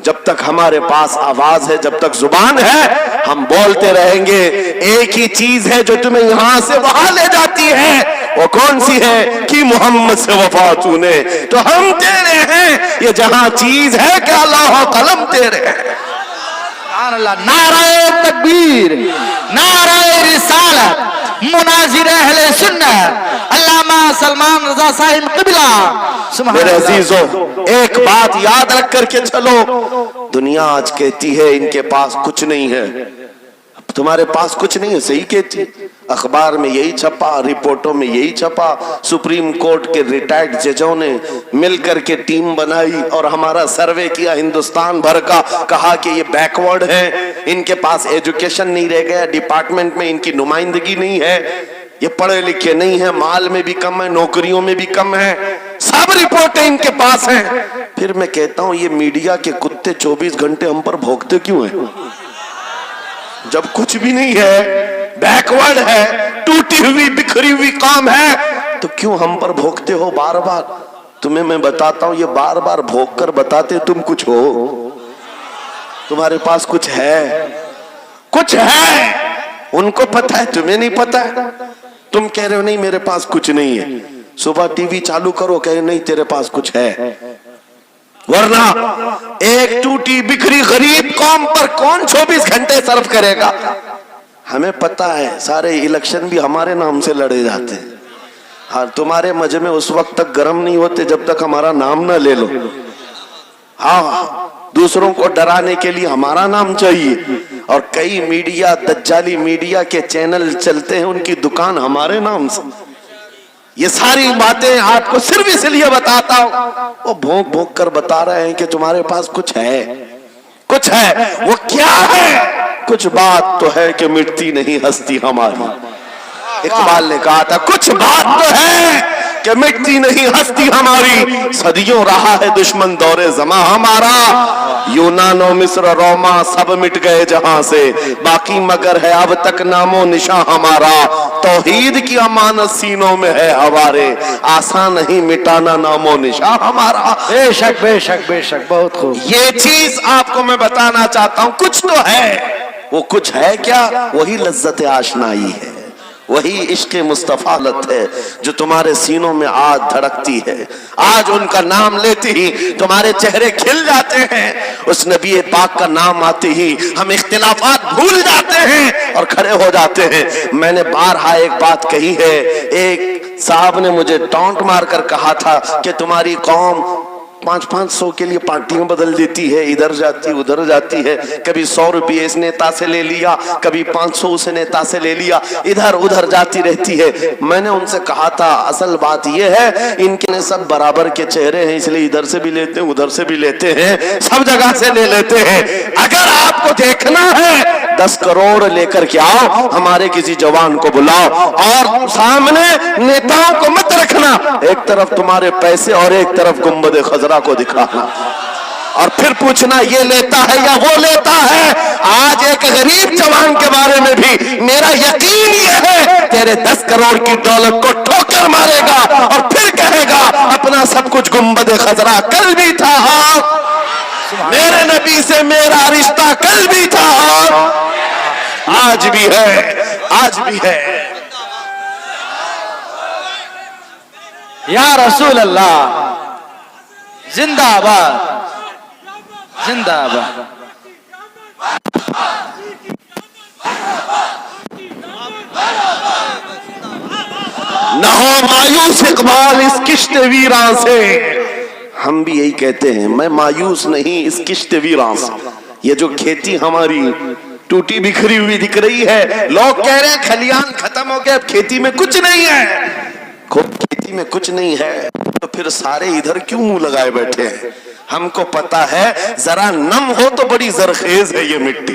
جب تک ہمارے پاس آواز ہے، جب تک زبان ہے، ہم بولتے رہیں گے. ایک ہی چیز ہے جو تمہیں یہاں سے وہاں لے جاتی ہے، وہ کون سی ہے؟ کہ محمد سے وفا تو نے، تو ہم تیرے ہیں. یہ جہاں چیز ہے کہ اللہ و قلم تیرے ہیں. نعرہ تکبیر، نعرہ رسالت، مناظر اہل سنت علامہ سلمان رضا صاحب قبلہ. میرے عزیزوں، ایک بات یاد رکھ کر کے چلو، دنیا آج کہتی ہے ان کے پاس کچھ نہیں ہے. तुम्हारे पास कुछ नहीं है, सही कहती। अखबार में यही छपा, रिपोर्टों में यही छपा। सुप्रीम कोर्ट के रिटायर्ड जजों ने मिलकर के टीम बनाई और हमारा सर्वे किया हिंदुस्तान भर का, कहा कि ये बैकवर्ड है, इनके पास एजुकेशन नहीं रह गया, डिपार्टमेंट में इनकी नुमाइंदगी नहीं है, ये पढ़े लिखे नहीं है, माल में भी कम है, नौकरियों में भी कम है, सब रिपोर्टें इनके पास हैं। फिर मैं कहता हूं ये मीडिया के कुत्ते 24 घंटे हम पर भौंकते क्यों हैं? जब कुछ भी नहीं है, बैकवर्ड है, टूटी हुई बिखरी हुई काम है, तो क्यों हम पर भौंकते हो बार बार? तुम्हें मैं बताता हूं, ये बार बार भौंक कर बताते तुम कुछ हो, तुम्हारे पास कुछ है, कुछ है, उनको पता है, तुम्हें नहीं पता है। तुम कह रहे हो नहीं मेरे पास कुछ नहीं है, सुबह टीवी चालू करो, कहे नहीं तेरे पास कुछ है, वरना एक टूटी बिखरी गरीब कौम पर कौन 24 घंटे सर्व करेगा? हमें पता है, सारे इलेक्शन भी हमारे नाम से लड़े जाते हैं। हाँ, तुम्हारे मजे में उस वक्त तक गर्म नहीं होते जब तक हमारा नाम ना ले लो। हाँ, दूसरों को डराने के लिए हमारा नाम चाहिए, और कई मीडिया, दज्जाली मीडिया के चैनल चलते हैं, उनकी दुकान हमारे नाम से। ये सारी बातें आपको सिर्फ इसलिए बताता हूं, वो भोंक भोंक कर बता रहे हैं कि तुम्हारे पास कुछ है, कुछ है। वो क्या है? कुछ बात तो है कि मिटती नहीं हस्ती हमारी। इकबाल ने कहा था कुछ बात तो है कि मिटती नहीं हस्ती हमारी, सदियों रहा है दुश्मन दौरे जमा हमारा, यूनानो मिस्र रोमा सब मिट गए जहां से, बाकी मगर है अब तक नामो निशा हमारा, तौहीद की अमानत सीनों में है हमारे, आसान नहीं मिटाना नामो निशा हमारा। बेशक बेशक बेशक, बहुत खूब। ये चीज आपको मैं बताना चाहता हूं, कुछ तो है। वो कुछ है क्या? वही लज्जत आशनाई है, वही इश्क मुस्तफा लत है जो तुम्हारे सीनों में आज धड़कती है। आज उनका नाम लेते ही तुम्हारे चेहरे खिल जाते हैं, उस नबी पाक का नाम आते ही हम इख्तिलाफात भूल जाते हैं और खड़े हो जाते हैं। मैंने बारहा एक बात कही है, एक साहब ने मुझे टॉन्ट मार कर कहा था कि तुम्हारी कौम 500 के लिए पार्टियां बदल देती है, इधर जाती उधर जाती है, कभी 100 रुपये इस नेता से ले लिया, कभी 500 उस नेता से ले लिया, इधर उधर जाती रहती है। मैंने उनसे कहा था असल बात यह है इनके सब बराबर के चेहरे हैं, इसलिए इधर से भी लेते हैं उधर से भी लेते हैं, सब जगह से ले लेते हैं। अगर आपको देखना है 10 करोड़ लेकर के आओ, हमारे किसी जवान को बुलाओ और सामने नेताओं को मत रखना, एक तरफ तुम्हारे पैसे और एक तरफ गुंबद खजरा को दिखाना, और फिर पूछना ये लेता है या वो लेता है। आज एक गरीब जवान के बारे में भी मेरा यकीन ये है तेरे 10 करोड़ की दौलत को ठोकर मारेगा और फिर कहेगा अपना सब कुछ गुंबद खजरा कल भी था, मेरे नबी से मेरा रिश्ता कल भी था, आज भी है, आज भी है। या रसूल अल्लाह, जिंदाबाद जिंदाबाद। न हो मायूस इकबाल इस किश्त वीरां से, हम भी यही कहते हैं, मैं मायूस नहीं इस किश्त वीरां से। ये जो खेती हमारी टूटी बिखरी हुई दिख रही है, लोग कह रहे हैं खलियान खत्म हो गए, अब खेती में कुछ नहीं है। खूब खेती में कुछ नहीं है तो फिर सारे इधर क्यों मुंह लगाए बैठे हैं? हमको पता है जरा नम हो तो बड़ी जरखेज है ये मिट्टी,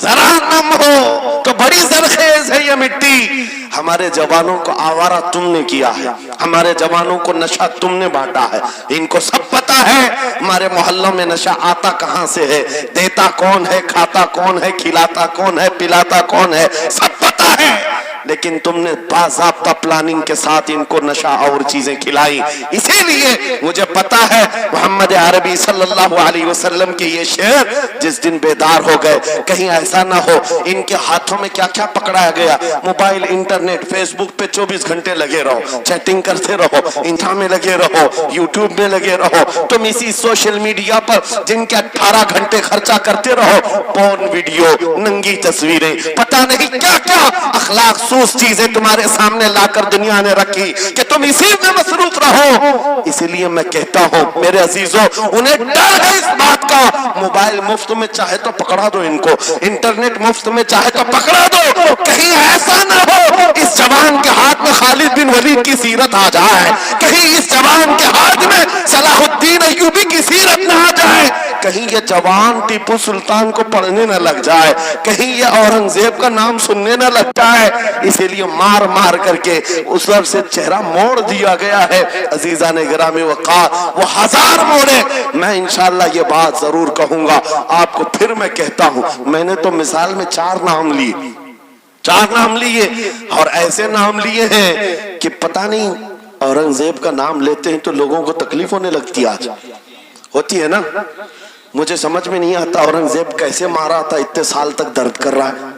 जरा नम हो तो बड़ी जरखेज है ये मिट्टी। हमारे जवानों को आवारा तुमने किया है, हमारे जवानों को नशा तुमने बांटा है, इनको सब पता है हमारे मोहल्लों में नशा आता कहां से है, देता कौन है, खाता कौन है, खिलाता कौन है, पिलाता कौन है, सब पता है। लेकिन तुमने बाज़ाब्ता प्लानिंग के साथ इनको नशा और चीजें खिलाई। इसीलिए मुझे पता है मोहम्मद अरबी सल्लल्लाहु अलैहि वसल्लम के ये शेर जिस दिन बेदार हो गए, कहीं ऐसा ना हो इनके हाथों में क्या क्या पकड़ाया गया, मोबाइल, इंटरनेट, फेसबुक पे 24 घंटे लगे रहो, चैटिंग करते रहो, इंस्टा में लगे रहो, यूट्यूब में लगे रहो, तुम इसी सोशल मीडिया पर जिनके 18 घंटे खर्चा करते रहो, पोर्न वीडियो, नंगी तस्वीरें, पता नहीं क्या क्या अखलाक सूस चीजें तुम्हारे सामने लाकर दुनिया ने रखी कि तुम इसी में मसरूफ रहो। इसलिए मैं कहता हूं मेरे अजीजों, انہیں ڈر ہے اس بات کا موبائل مفت میں چاہے تو پکڑا دو ان کو, انٹرنیٹ مفت میں چاہے تو پکڑا دو, کہیں ایسا نہ ہو اس جوان کے ہاتھ میں خالد بن ولید کی سیرت آ جائے, کہیں اس جوان کے ہاتھ میں صلاح الدین ایوبی کی سیرت نہ آ جائے, کہیں یہ جوان ٹیپو سلطان کو پڑھنے نہ لگ جائے, کہیں یہ اورنگزیب کا نام سننے نہ لگ جائے. اسی لیے مار مار کر کے اس طرف سے چہرہ موڑ دیا گیا ہے. عزیزان گرامی وقار وہ ہزار موڑے. میں انشاءاللہ یہ بات ضرور کہوں گا آپ کو, پھر میں کہتا ہوں, میں نے تو مثال میں 4 نام لیے اور ایسے نام لیے ہیں کہ پتہ نہیں اورنگزیب کا نام لیتے ہیں تو لوگوں کو تکلیف ہونے لگتی, آج ہوتی ہے نا. مجھے سمجھ میں نہیں آتا اورنگزیب کیسے مارا تھا, اتنے سال تک درد کر رہا ہے.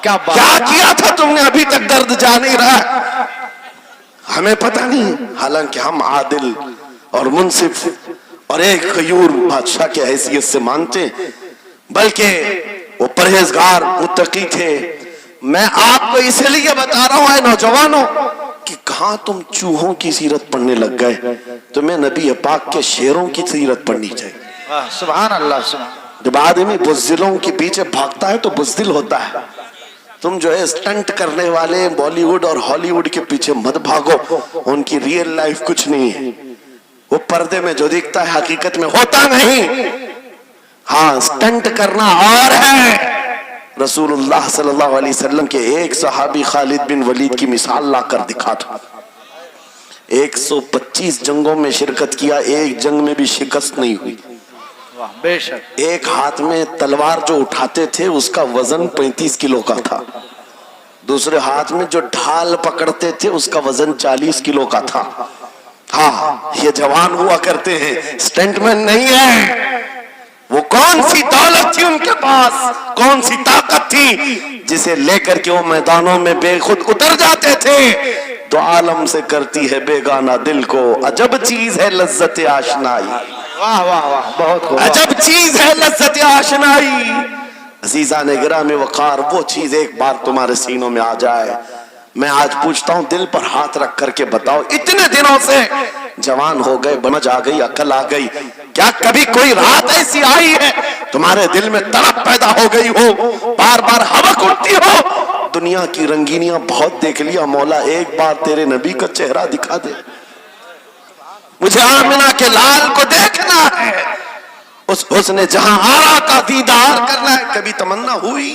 کیا کیا تھا تم نے, ابھی تک درد جا نہیں رہا, ہمیں پتہ نہیں. حالانکہ ہم عادل اور منصف اور ایک غیور بادشاہ کی حیثیت سے مانتے ہیں, بلکہ وہ پرہیزگار متقی تھے. میں آپ کو اس لیے بتا رہا ہوں اے نوجوانوں کہ کہاں تم چوہوں کی سیرت پڑھنے لگ گئے, تمہیں نبی پاک کے شیروں کی سیرت پڑھنی چاہیے. سبحان اللہ, سبحان. جب آدمی بزدلوں کے پیچھے بھاگتا ہے تو بزدل ہوتا ہے. تم جو ہے اسٹنٹ کرنے والے بالی ووڈ اور ہالی ووڈ کے پیچھے مت بھاگو, ان کی ریئل لائف کچھ نہیں ہے. وہ پردے میں جو دکھتا ہے حقیقت میں ہوتا نہیں. ہاں اسٹنٹ کرنا اور ہے. رسول اللہ صلی اللہ علیہ وسلم کے ایک صحابی خالد بن ولید کی مثال لا کر دکھا تھا. 125 جنگوں میں شرکت کیا, ایک جنگ میں بھی شکست نہیں ہوئی. بے شک. ایک ہاتھ میں تلوار جو اٹھاتے تھے اس کا وزن 35 کلو کا تھا, دوسرے ہاتھ میں جو ڈھال پکڑتے تھے اس کا وزن 40 کلو کا تھا. ہاں یہ جوان ہوا کرتے ہیں, اسٹنٹ مین نہیں ہے. وہ کون سی دولت تھی ان کے پاس, کون سی طاقت تھی جسے لے کر کے وہ میدانوں میں بے خود اتر جاتے تھے. تو عالم سے کرتی ہے بیگانہ دل کو, عجب چیز ہے لذت آشنائی. واہ واہ واہ, بہت خوب. عجب چیز ہے لذت آشنائی. عزیزان گرامی وقار, وہ چیز ایک بار تمہارے سینوں میں آ جائے. میں آج پوچھتا ہوں, دل پر ہاتھ رکھ کر کے بتاؤ, اتنے دنوں سے جوان ہو گئے, سمجھ آ گئی, عقل آ گئی, کیا کبھی کوئی رات ایسی آئی ہے تمہارے دل میں تڑپ پیدا ہو گئی ہو, بار بار حوق اٹھتی ہو؟ دنیا کی رنگینیاں بہت دیکھ لیا, مولا ایک بار تیرے نبی کا چہرہ دکھا دے, مجھے آمنہ کے لال کو دیکھنا ہے, اس حسن جہاں آرا کا دیدار کرنا ہے. کبھی تمنا ہوئی؟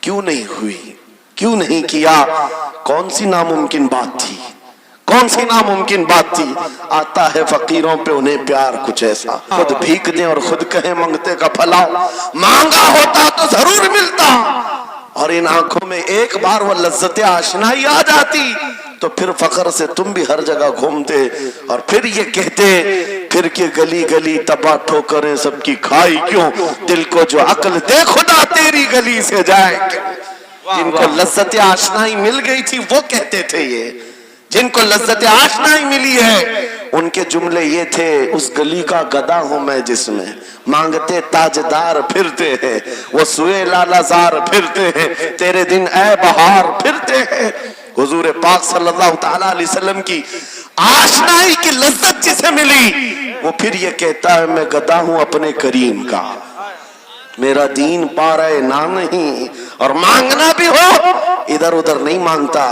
کیوں نہیں ہوئی, کیوں نہیں کیا؟ کون سی ناممکن بات تھی, کون سی ناممکن بات تھی؟ آتا ہے فقیروں پہ انہیں پیار کچھ ایسا, خود بھیک دیں اور خود کہیں منگتے کا پھلا, مانگا ہوتا تو ضرور ملتا, اور ان آنکھوں میں ایک بار وہ لذت آشنائی آ جاتی تو پھر فخر سے تم بھی ہر جگہ گھومتے اور پھر یہ کہتے پھر کہ گلی گلی تباہ ٹھوکریں سب کی کھائی کیوں, دل کو جو عقل دے خدا تیری گلی سے جائے کیوں. جن کو لذت آشنائی مل گئی تھی وہ کہتے تھے, یہ جن کو لذت آشنائی ملی ہے ان کے جملے یہ تھے, اس گلی کا گدا ہوں میں جس میں مانگتے تاجدار پھرتے ہیں, وہ سوئے لالا زار پھرتے ہیں, تیرے دن اے بہار پھرتے ہیں. حضور پاک صلی اللہ تعالی علیہ وسلم کی آشنائی کی لذت جسے ملی وہ پھر یہ کہتا ہے میں گدا ہوں اپنے کریم کا, میرا دین پا رہے نہ نہیں, اور مانگنا بھی ہو ادھر ادھر نہیں مانگتا.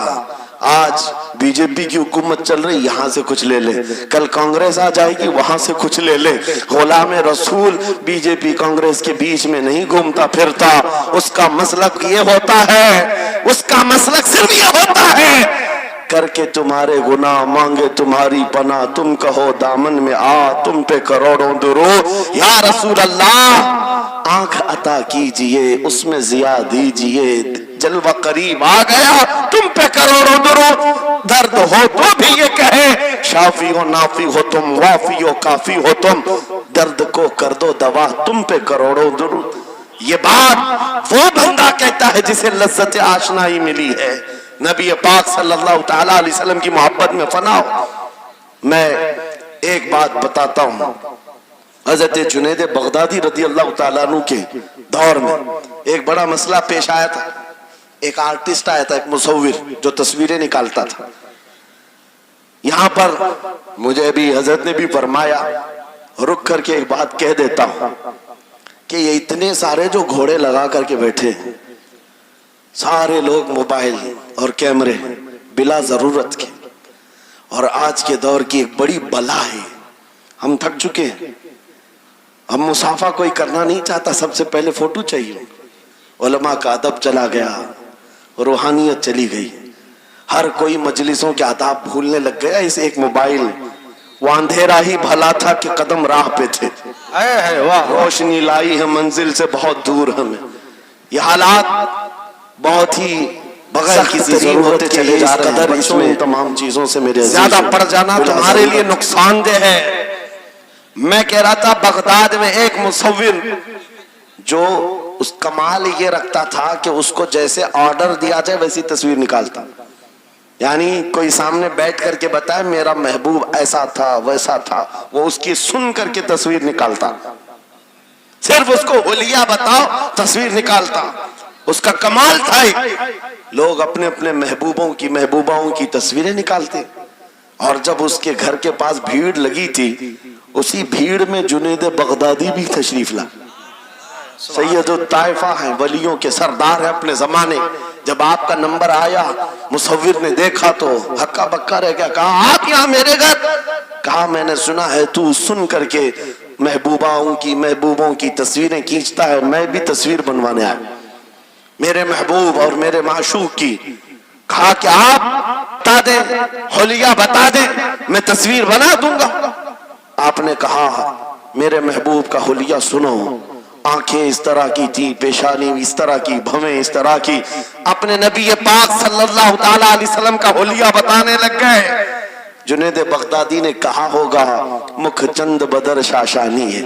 آج بی جے پی کی حکومت چل رہی, یہاں سے کچھ لے لے, کل کانگریس آ جائے گی وہاں سے کچھ لے لے. غلام رسول بی جے پی کانگریس کے بیچ میں نہیں گھومتا پھرتا, اس کا مسلک یہ ہوتا ہے, اس کا مسلک صرف یہ ہوتا ہے کر کے تمہارے گناہ مانگے تمہاری پناہ, تم کہو دامن میں آ تم پہ کروڑوں درود. یا رسول اللہ آنکھ عطا کیجئے اس میں ضیا دیجئے, جلوہ قریب آ گیا تم پہ کروڑوں درود. درد ہو تو بھی یہ کہے شافی و نافی ہو تم, وافی و کافی ہو تم, درد کو کر دو دوا تم پہ کروڑوں درود. یہ بات وہ بندہ کہتا ہے جسے لذت آشنائی ملی ہے, نبی پاک صلی اللہ تعالی علیہ وسلم کی محبت میں فنا ہو. میں ایک بات بتاتا ہوں, حضرت جنید بغدادی رضی اللہ تعالیٰ عنہ کے دور میں ایک بڑا مسئلہ پیش آیا تھا. ایک آرٹسٹ آیا تھا, ایک مصور جو تصویریں نکالتا تھا. یہاں پر مجھے بھی حضرت نے بھی فرمایا، رک کر کے ایک بات کہہ دیتا ہوں کہ یہ اتنے سارے جو گھوڑے لگا کر کے بیٹھے ہیں، سارے لوگ موبائل اور کیمرے بلا ضرورت کے، اور آج کے دور کی ایک بڑی بلا ہے، ہم تھک چکے ہیں، ہم مصافحہ کوئی کرنا نہیں چاہتا، سب سے پہلے فوٹو چاہیے، علماء کا ادب چلا گیا، روحانیت چلی گئی، ہر کوئی مجلسوں کے آداب بھولنے لگ گیا اس ایک موبائل، وہ اندھیرا ہی بھلا تھا کہ قدم راہ پہ تھے، روشنی لائی ہے منزل سے بہت دور ہمیں، یہ حالات بہت ہی بغیر کسی ضرورت کے لیے اس قدر اس میں تمام چیزوں سے میرے زیادہ پڑ جانا تمہارے لیے نقصان دہ ہے۔ میں کہہ رہا تھا بغداد میں ایک مصور جو اس کمال یہ رکھتا تھا کہ اس کو جیسے آرڈر دیا جائے ویسی تصویر نکالتا، یعنی کوئی سامنے بیٹھ کر کے بتائے میرا محبوب ایسا تھا ویسا تھا، وہ اس کی سن کر کے تصویر نکالتا، صرف اس کو حلیہ بتاؤ تصویر نکالتا، اس کا کمال تھا۔ لوگ اپنے اپنے محبوبوں کی تصویریں نکالتے، اور جب اس کے گھر کے پاس بھیڑ لگی تھی، اسی بھیڑ میں جنید بغدادی بھی تشریف لا، سید الطائفہ ہیں، ولیوں کے سردار ہیں اپنے زمانے، جب آپ کا نمبر آیا مصور نے دیکھا تو ہکا بکا رہ گیا، کہا آپ یہاں میرے گھر؟ کہا میں نے سنا ہے تو سن کر کے محبوبوں کی تصویریں کھینچتا ہے، میں بھی تصویر بنوانے آیا میرے محبوب اور میرے معشوق کی۔ کہا کہ آپ بتا دیں، حلیہ بتا دیں، میں تصویر بنا دوں گا۔ آپ نے کہا میرے محبوب کا حلیہ سنو، آنکھیں اس طرح کی تھی، پیشانی اس طرح کی، بھویں اس طرح کی، اپنے نبی پاک صلی اللہ تعالیٰ علیہ وسلم کا حلیہ بتانے لگ گئے۔ جنید بغدادی نے کہا ہوگا مکھ چند بدر شاشانی ہے،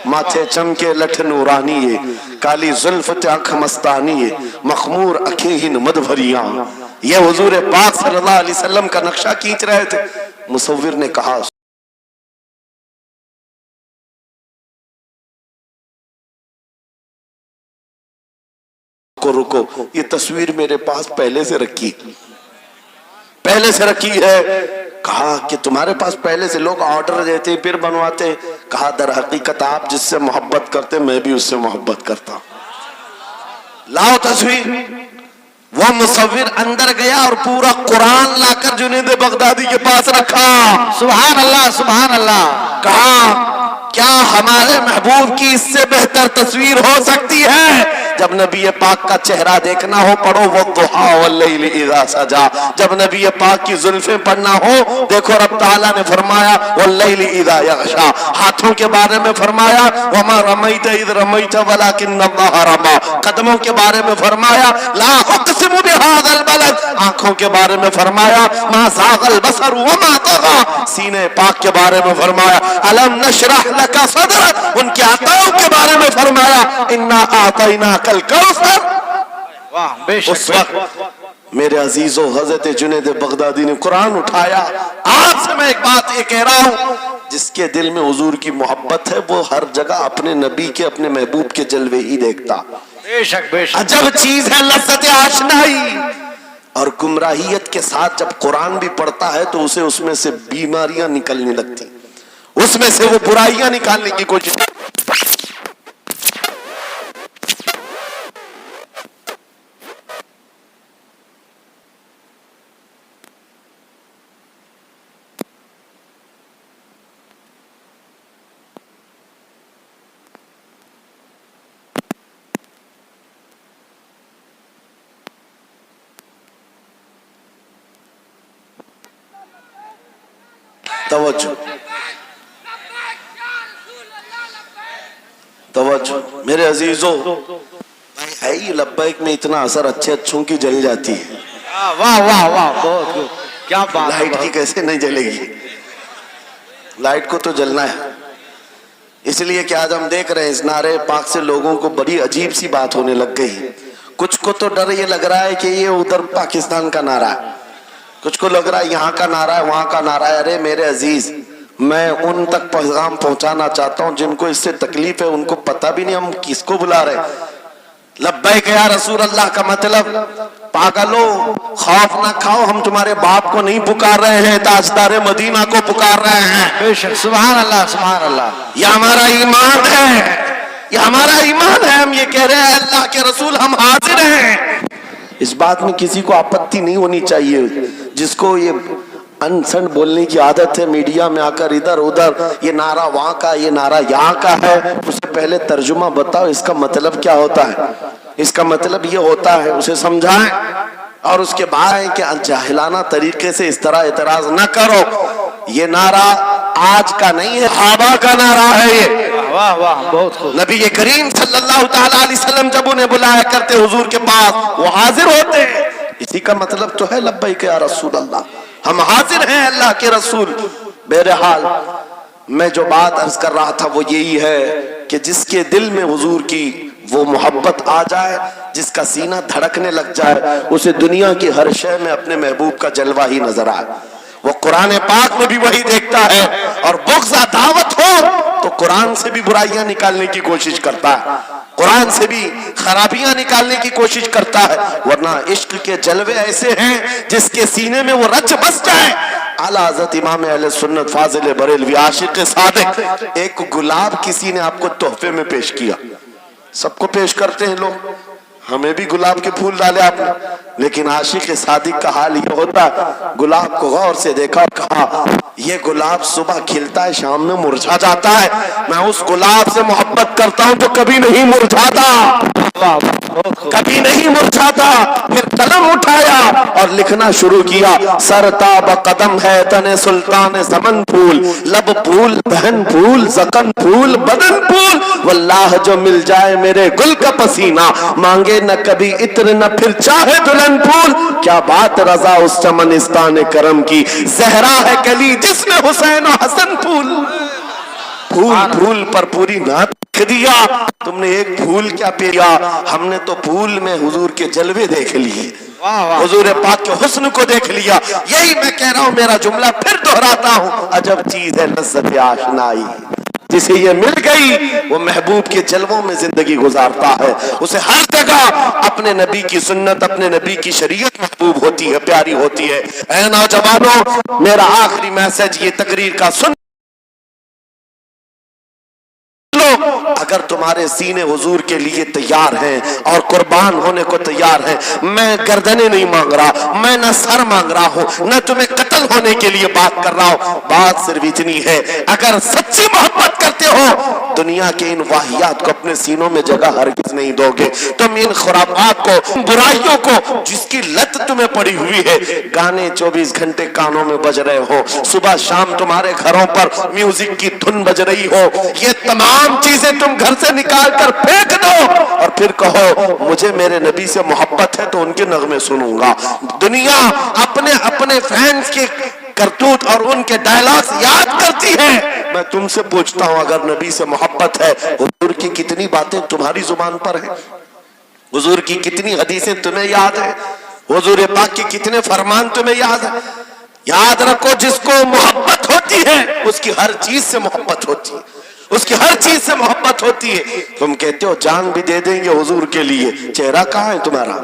ماتھے چمکے لٹھ نورانی ہے، کالی زلفت آنکھ مستانی ہے، مخمور اکھیں مد بھریاں، یہ حضور پاک صلی اللہ علیہ وسلم کا نقشہ کھینچ رہے تھے۔ مصور نے کہا رکو، یہ تصویر میرے پاس پہلے سے رکھی ہے۔ کہا کہ تمہارے پاس پہلے سے لوگ آرڈر دیتے پھر بنواتے؟ کہا در حقیقت آپ جس سے محبت کرتے میں بھی اس سے محبت کرتا ہوں، لاؤ تصویر۔ وہ مصور اندر گیا اور پورا قرآن لا کر جنید بغدادی کے پاس رکھا۔ سبحان اللہ سبحان اللہ۔ کہا کیا ہمارے محبوب کی اس سے بہتر تصویر ہو سکتی ہے؟ جب نبی پاک کا چہرہ دیکھنا ہو پڑھو والضحی واللیل اذا سجا، جب نبی پاک کی زلفیں پڑھنا ہو دیکھو رب تعالیٰ نے فرمایا واللیل اذا یغشا، ہاتھوں کے بارے میں فرمایا وما رمیت اذ رمیت ولکن اللہ رمی، قدموں کے بارے میں فرمایا لا اقسم بہذا البلد، آنکھوں کے بارے میں فرمایا ما زاغ البصر وما طغى، سینے پاک کے بارے میں فرمایا الم نشرح لک صدرک، ان کے عطاؤں کے بارے میں فرمایا انا اعطیناک الکوثر۔ واہ بے اس شک۔ وقت میرے عزیزو حضرت جنید بغدادی نے قرآن اٹھایا۔ آپ سے میں ایک بات یہ کہہ رہا ہوں، جس کے دل میں حضور کی محبت ہے وہ ہر جگہ اپنے نبی کے اپنے محبوب کے جلوے ہی دیکھتا۔ بے شک بے شک۔ عجب چیز ہے لذت آشنائی، اور گمراہیت کے ساتھ جب قرآن بھی پڑھتا ہے تو اسے اس میں سے بیماریاں نکلنے لگتی، اس میں سے وہ برائیاں نکالنے کی کوشش۔ توجہ میرے عزیزو، ہے ہی لبیک میں اتنا اثر اچھے اچھوں کی جل جاتی ہے، واہ واہ واہ بہت کیا بات۔ لائٹ کی کیسے نہیں جلے گی؟ لائٹ کو تو جلنا ہے، اس لیے کہ آج ہم دیکھ رہے ہیں اس نعرے پاک سے لوگوں کو بڑی عجیب سی بات ہونے لگ گئی۔ کچھ کو تو ڈر یہ لگ رہا ہے کہ یہ ادھر پاکستان کا نعرہ ہے، کچھ کو لگ رہا ہے یہاں کا نعرہ ہے وہاں کا نعرہ ہے۔ ارے میرے عزیز، میں ان تک پیغام پہنچانا چاہتا ہوں جن کو اس سے تکلیف ہے، ان کو پتہ بھی نہیں ہم کس کو بلا رہے ہیں۔ लब्बैक या रसूल अल्लाह का मतलब, पागलो खौफ ना खाओ, हम तुम्हारे बाप को नहीं पुकार रहे हैं, ताजदार मदीना को पुकार रहे हैं। बेशक, सुभान अल्लाह, सुभान अल्लाह। ये हमारा ईमान है, ये हमारा ईमान है। हम ये कह रहे हैं अल्लाह के रसूल हम हाजिर हैं। इस बात में किसी को आपत्ति नहीं होनी चाहिए। जिसको ये अनसन बोलने की आदत है, मीडिया में आकर इधर उधर ये नारा वहां का, ये नारा यहाँ का है, उससे पहले तर्जुमा बताओ इसका मतलब क्या होता है। इसका मतलब ये होता है, उसे समझाएं और उसके बाद है कि जाहिलाना तरीके से इस तरह एतराज न करो। ये नारा आज का नहीं है, सहाबा का नारा है ये। वाह वाह, बहुत खूब। नबी करीम सल्लल्लाहु ताला अलैहि वसल्लम जब उन्हें बुलाया करते हुजूर के पास, वो हाजिर होते। इसी का मतलब तो है लब्बैक या रसूल अल्लाह, हम हाजिर हैं अल्लाह के रसूल। बहरहाल मैं जो बात अर्ज कर रहा था वो यही है कि जिसके दिल में हुजूर की वो मोहब्बत आ जाए, जिसका सीना धड़कने लग जाए, उसे दुनिया की हर शय में अपने महबूब का जलवा ही नजर आए। वो कुरान पाक में भी वही देखता है, और बुग़्ज़ दावत हो तो कुरान से भी बुराइयां निकालने की कोशिश करता है, कुरान से भी खराबियां निकालने की कोशिश करता है। वरना इश्क के जलवे ऐसे हैं जिसके सीने में वो रच बस जाए। आला हज़रत इमाम अहले सुन्नत फाजिल बरेलवी आशिक सादिक, एक गुलाब किसी ने आपको तोहफे में पेश किया, सबको पेश करते हैं लोग, हमें भी गुलाब के फूल डाले आपने, लेकिन आशिक सादिक का हाल ये होता, गुलाब को गौर से देखा, कहा ये गुलाब सुबह खिलता है, शाम में मुरझा जाता है, मैं उस गुलाब से मोहब्बत करता हूं तो कभी नहीं मुरझाता, कभी नहीं मुरझाता। फिर कलम उठाया और लिखना शुरू किया, सरताब कदम है तने सुल्तान समन फूल, लब फूल बहन फूल जकन फूल बदन फूल, वल्लाह जो मिल जाए मेरे गुल का पसीना, मांगे न कभी इत्र न फिर चाहे दुल्हन फूल। क्या बात रजा उस चमनिस्तान करम की, जहरा है कली जिसमें हुसैन और हसन फूल। फूल फूल पर पूरी नात लिख दिया, तुमने एक फूल क्या पिया, हमने तो फूल में हुजूर के जलवे देख लिए, हुजूर पाक के हुस्न को देख लिया। यही मैं कह रहा हूं, मेरा जुमला फिर दोहराता हूं, अजब चीज है लज़्ज़त आशनाई, जिसे ये मिल गई वो महबूब के जलवों में जिंदगी गुजारता है, उसे हर जगह अपने नबी की सुन्नत, अपने नबी की शरीयत महबूब होती है, प्यारी होती है। ऐ नौजवानों, मेरा आखिरी मैसेज ये तकरीर का सुन, अगर तुम्हारे सीने हुजूर के लिए तैयार हैं और कुर्बान होने को तैयार हैं, मैं गर्दनें नहीं मांग रहा, मैं न सर मांग रहा हूं, न तुम्हें कत्ल होने के लिए बात कर रहा हूं, बात सिर्फ इतनी है, अगर सच्ची मोहब्बत करते हो दुनिया के इन वाहियात को अपने सीनों में जगह हरगिज नहीं दोगे। तुम इन खुराफात को, बुराइयों को, जिसकी लत तुम्हें पड़ी हुई है, गाने 24 घंटे कानों में बज रहे हो, सुबह शाम तुम्हारे घरों पर म्यूजिक की धुन बज रही हो, ये तमाम चीजें तुम घर से निकाल कर फेंक दो और फिर कहो मुझे मेरे नबी से मोहब्बत है तो उनके नगमे सुनूंगा। दुनिया अपने अपने फैंस के करतूत और उनके डायलॉग्स याद करती है। मैं तुमसे पूछता हूं, अगर नबी से मोहब्बत है, हुजूर की कितनी बातें तुम्हारी जुबान पर है, हुजूर की कितनी हदीसें तुम्हें याद है, हुजूर पाक के कितने फरमान तुम्हें याद है। याद रखो, जिसको मोहब्बत होती है उसकी हर चीज से मोहब्बत होती है, उसकी हर चीज से मोहब्बत होती है। तुम कहते हो जान भी दे देंगे हुजूर के लिए, चेहरा कहाँ है तुम्हारा?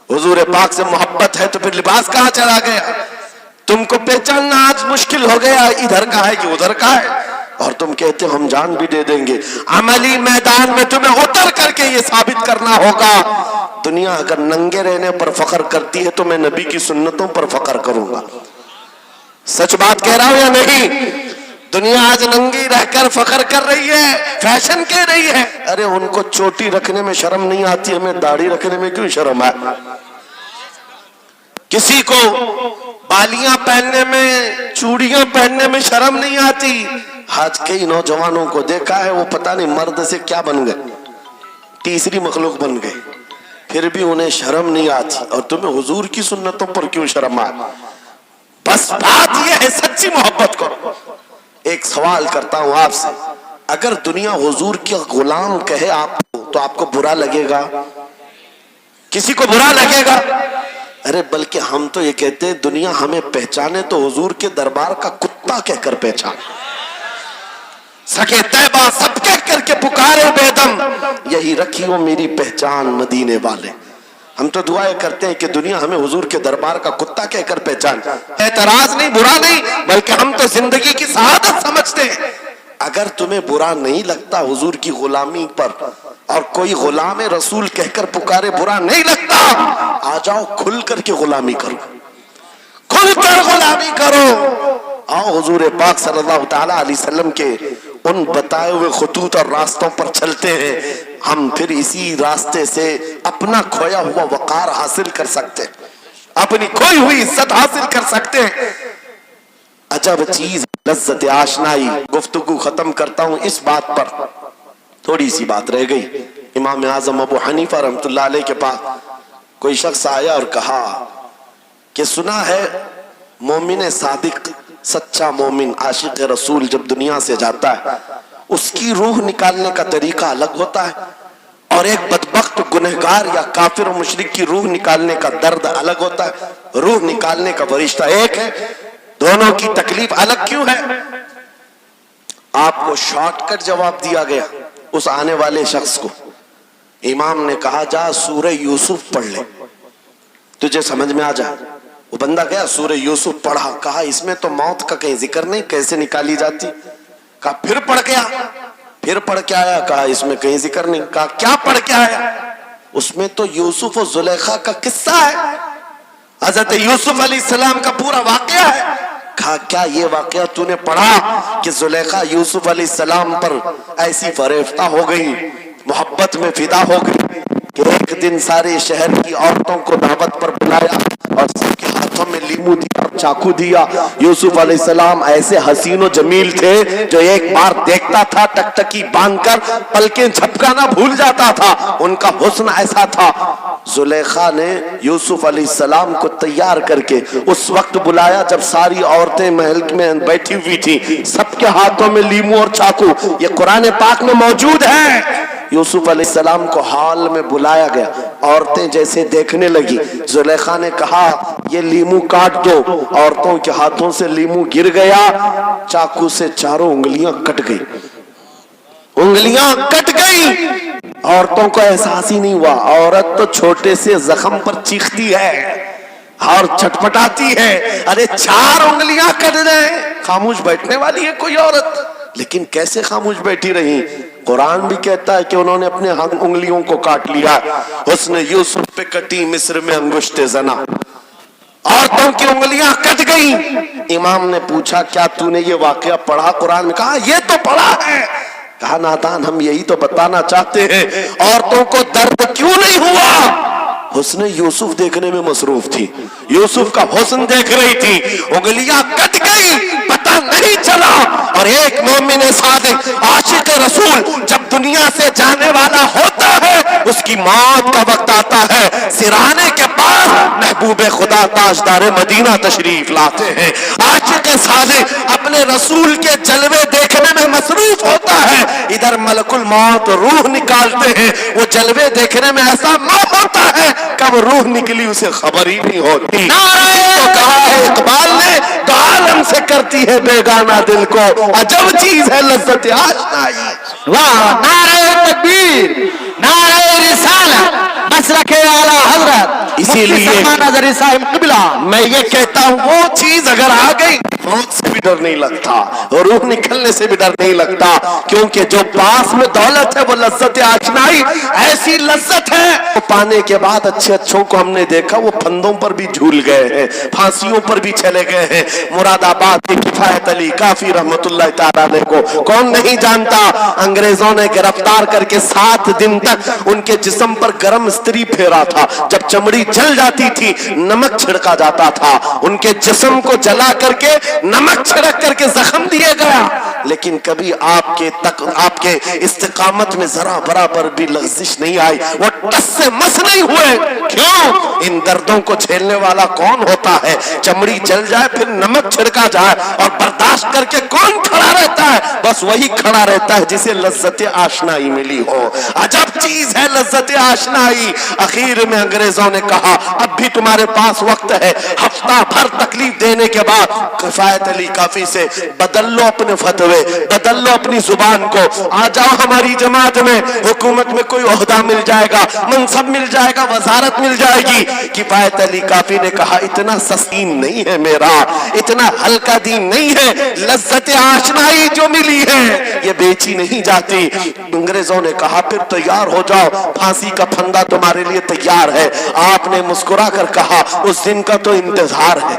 हुजूर पाक से मोहब्बत है तो फिर लिबास कहाँ चला गया? तुमको पहचानना आज मुश्किल हो गया, इधर का है कि उधर का है, और तुम कहते हो हम जान भी दे देंगे। अमली मैदान में तुम्हें उतर करके ये साबित करना होगा। दुनिया अगर नंगे रहने पर फख्र करती है तो मैं नबी की सुन्नतों पर फख्र करूंगा। सच बात कह रहा हूं या नहीं? दुनिया आज नंगी रहकर फख्र कर रही है, फैशन कह रही है। अरे उनको चोटी रखने में शर्म नहीं आती, हमें दाढ़ी रखने में क्यों शर्म है? किसी को बालियां पहनने में, चूड़ियां पहनने में शर्म नहीं आती। आज कई नौजवानों को देखा है, वो पता नहीं मर्द से क्या बन गए, तीसरी मखलूक बन गए, फिर भी उन्हें शर्म नहीं आती, और तुम्हें हुजूर की सुन्नतों पर क्यों शर्म आए? बस बात यह है, सच्ची मोहब्बत करो। एक सवाल करता हूं आपसे, अगर दुनिया हुजूर के गुलाम कहे आपको तो आपको बुरा लगेगा? किसी को बुरा लगेगा? अरे बल्कि हम तो ये कहते हैं दुनिया हमें पहचाने तो हुजूर के दरबार का कुत्ता कहकर पहचाने, सके तैबा सब कह करके पुकारे बेदम, ये यही रखी हो मेरी पहचान मदीने वाले। हम तो दुआएं करते हैं कि दुनिया हमें हुजूर के दरबार का कुत्ता कहकर पहचान। एतराज नहीं, बुरा नहीं, बल्कि हम तो जिंदगी की सआदत समझते हैं। अगर तुम्हें बुरा नहीं लगता हुजूर की गुलामी पर और कोई गुलाम रसूल कहकर पुकारे बुरा नहीं लगता, आ जाओ खुल करके गुलामी करो, खुलकर गुलामी करो। आओ हुजूर पाक सल्लल्लाहु ताला अलैहि वसल्लम के उन बताए हुए खुतूत और रास्तों पर चलते हैं, हम फिर इसी रास्ते से अपना खोया हुआ वकार हासिल कर सकते हैं, अपनी खोई हुई इज्जत हासिल कर सकते हैं। अजब चीज लज्जत आशनाई। गुफ्तगू खत्म करता हूं इस बात पर, थोड़ी सी बात रह गई। इमाम आजम अबू हनीफा रहमतुल्लाह अलैह के पास कोई शख्स आया और कहा कि सुना है मोमिन सादिक, सच्चा मोमिन आशिक रसूल जब दुनिया से जाता है उसकी रूह निकालने का तरीका अलग होता है, और एक बदबख्त गुनहगार या काफिर और मुशरिक की रूह निकालने का दर्द अलग होता है। रूह निकालने का फरिश्ता एक है, दोनों की तकलीफ अलग क्यों है? आपको शॉर्टकट जवाब दिया गया उस आने वाले शख्स को। इमाम ने कहा जा सूरह यूसुफ पढ़ ले, तुझे समझ में आ जाए। वो बंदा गया सूरह यूसुफ पढ़ा, कहा इसमें तो मौत का कहीं जिक्र नहीं, कैसे निकाली जाती? कहा फिर पढ़ गया, फिर पढ़ के आया, कहा इसमें कहीं जिक्र नहीं। कहा क्या पढ़ के आया? उसमें तो यूसुफ और जुलेखा का किस्सा है, हजरत यूसुफ अलैहिस्सलाम का पूरा वाकया है। कहा क्या ये वाकया तूने पढ़ा कि जुलेखा यूसुफ अलैहिस्सलाम पर ऐसी फरेफ्ता हो गई, मोहब्बत में फिदा हो गई कि एक दिन सारे शहर की औरतों को दावत पर बुलाया और सबके हाथों में लीमू दिया, चाकू दिया। यूसुफ अलैहिस्सलाम ऐसे हसीनो जमील थे जो एक बार देखता था टकटकी बांधकर पलकें झपकाना भूल जाता था, उनका हुस्न ऐसा था। जुलेखा ने यूसुफ अलैहिस्सलाम को तैयार करके उस वक्त बुलाया जब सारी औरतें महल में बैठी हुई थी, सबके हाथों में लीमू और चाकू। ये कुरान पाक में मौजूद है। यूसुफ अलैहिस्सलाम को हॉल में बुलाया गया, औरतें जैसे देखने लगी, जुलेखा ने कहा ये लीमू काट दो। औरतों के हाथों से लीमू गिर गया, चाकू से चारों उंगलियां कट गई, उंगलियां कट गई। औरतों को एहसास ही नहीं हुआ। औरत तो छोटे से जख्म पर चीखती है और छटपटाती है, अरे 4 उंगलियां कट गए। खामोश बैठने वाली है कोई औरत, लेकिन कैसे खामोश बैठी रही? कुरान भी कहता है कि उन्होंने अपने उंगलियों को काट लिया। हुस्न यूसुफ पे कटी मिस्र में अंगुष्टे जना, औरतों की उंगलियां कट गई। इमाम ने पूछा क्या तूने ये वाकया पढ़ा कुरान में? कहा ये तो पढ़ा है। कहा नादान, हम यही तो बताना चाहते हैं, औरतों को दर्द क्यों नहीं हुआ? हुस्न यूसुफ देखने में मसरूफ थी, यूसुफ का हुस्न देख रही थी, उंगलियां कट गई, पता नहीं चला। और एक मोमिन सादिक आशिक रसूल जब दुनिया से जाने वाला होता है, उसकी मौत का वक्त आता है, सिराने के पास महबूब खुदा ताजदार मदीना तशरीफ लाते हैं। आशिक सादिक अपने रसूल के जलवे देखने में मसरूफ होता है, इधर मलकुल मौत रूह निकालते हैं। वो जलवे देखने में ऐसा मौत होता है, कब रूह निकली उसे खबर ही नहीं होती। तो कहा है इकबाल ने, तो आलम से करती है बेगाना दिल को, अजब चीज है लज्जत आशनाई। वाह, नारे तकबीर, नारे रिसालत, मसलके आला हजरत, इसीलिए नजर साहिब क़िबला। मैं ये कहता हूँ वो चीज अगर आ गई, मौत से भी डर नहीं लगता, रूह निकलने से भी डर नहीं लगता, क्योंकि जो पास में दौलत है वो लज्जत आशनाई ऐसी लज्जत है। तो पाने के बाद अच्छे अच्छों को हमने देखा वो फंदों पर भी झूल गए हैं, फांसियों पर भी चले गए हैं। मुरादाबाद के किफायत अली काफी रहमतुल्लाह ताला अलैह को कौन नहीं जानता? अंग्रेजों ने गिरफ्तार करके 7 दिन तक उनके जिस्म पर गर्म इस्त्री फेरा था। जब चमड़ी जल जाती थी नमक छिड़का जाता था, उनके जिस्म को जला करके नमक छिड़क करके जख्म दिए गया। लेकिन कभी आपके इस्तिकामत में जरा बराबर भी लग़्ज़िश नहीं आई, वो टस से मस नहीं हुए। क्यों? इन दर्दों को झेलने वाला कौन होता है? चमड़ी जल जाए फिर नमक छिड़का जाए और बर्दाश्त करके कौन खड़ा रहता है? बस वही खड़ा रहता है जिसे लज्जत आशनाई मिली हो। अजब चीज है लज्जत आशनाई। आखिर में अंग्रेजों ने कहा अब भी तुम्हारे पास वक्त है, हफ्ता भर तकलीफ देने के बाद किफायत अली काफी से बदल लो अपने फतवे, बदल लो अपनी जुबान को, आ जाओ हमारी जमात में, हुकूमत में कोई ओहदा मिल जाएगा, मनसब मिल जाएगा, वजारत मिल जाएगी। किफायत अली काफी ने कहा इतना सस्तीन नहीं है मेरा, इतना हल्का दीन नहीं है, लज्जत आशनाई जो मिली है ये बेची नहीं जाती। अंग्रेजों ने कहा फिर तैयार हो जाओ, फांसी का फंदा तुम्हारे लिए तैयार है। आपने मुस्कुरा कर कहा उस दिन का तो इंतजार है,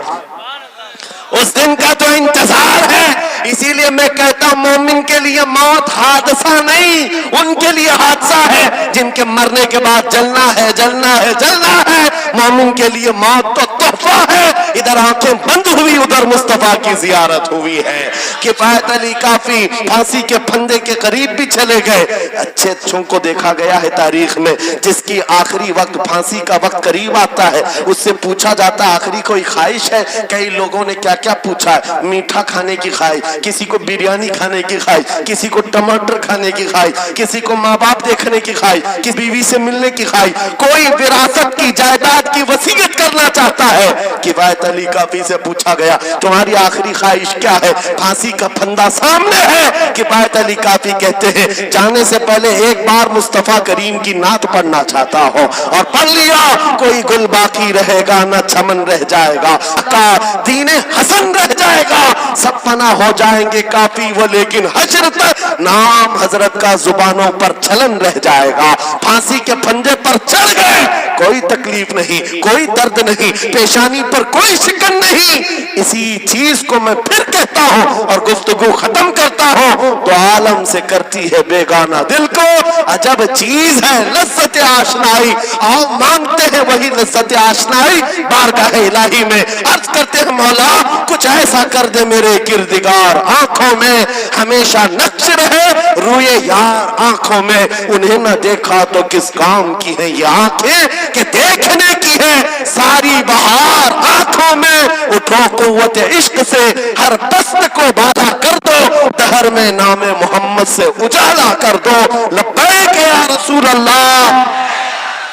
उस दिन का तो इंतजार है। इसीलिए मैं कहता हूं मोमिन के लिए मौत हादसा नहीं, उनके लिए हादसा है जिनके मरने के बाद जलना है, जलना है, जलना है। मोमिन के लिए मौत तो तोहफा है। इधर आंखें बंद हुई, उधर मुस्तफा की जियारत हुई है। किफायत अली काफी फांसी के फंदे के करीब भी चले गए। अच्छे अच्छों को देखा गया है तारीख में, जिसकी आखिरी वक्त फांसी का वक्त करीब आता है उससे पूछा जाता है आखिरी कोई ख्वाहिश है? कई लोगों ने क्या क्या पूछा है, मीठा खाने की ख्वाहिश, किसी को बिरयानी खाने की ख्वाहिश, किसी को टमाटर खाने की ख्वाहिश, किसी को माँ बाप देखने की ख्वाहिश, किसी बीवी से मिलने की ख्वाहिश, कोई विरासत की जायदाद की वसीयत करना चाहता है। किफायत अली काफी से पूछा गया तुम्हारी आखिरी ख्वाहिश क्या है? फांसी का फंदा सामने है। किफायत अली काफी कहते हैं जाने से पहले एक बार मुस्तफा करीम की नात पढ़ना चाहता हो, और पढ़ लिया कोई गुल बाकी रहेगा न चमन रह जाएगा, का दीने हसन रह जाएगा, सब फना हो जाएंगे काफी वो लेकिन हश्र तक नाम हजरत का जुबानों पर चलन रह जाएगा। फांसी के फंदे पर चढ़ गए, कोई तकलीफ नहीं, कोई दर्द नहीं, पेशानी पर कोई शिकन नहीं। इसी चीज को मैं फिर कहता हूं और गुफ्तगू खत्म करता हूं तो आलम से करती है बेगाना दिल को। अजब चीज है लज्जत आशनाई, आओ मांगते हैं वही लज्जत आशनाई बारगाह इलाही में। अर्ज करते हैं मौला कुछ ऐसा कर दे मेरे किरदिगार, आंखों में हमेशा नक्श रहे रूए यार आंखों में। उन्हें न देखा तो किस काम की है ये आंखें कि देखने की है सारी बहार आंखों में। उठो कुव्वत इश्क से हर दस्त को बाधा कर दो, दहर में नामे मोहम्मद से उजाला कर दो। लब्बैक या रसूल अल्लाह,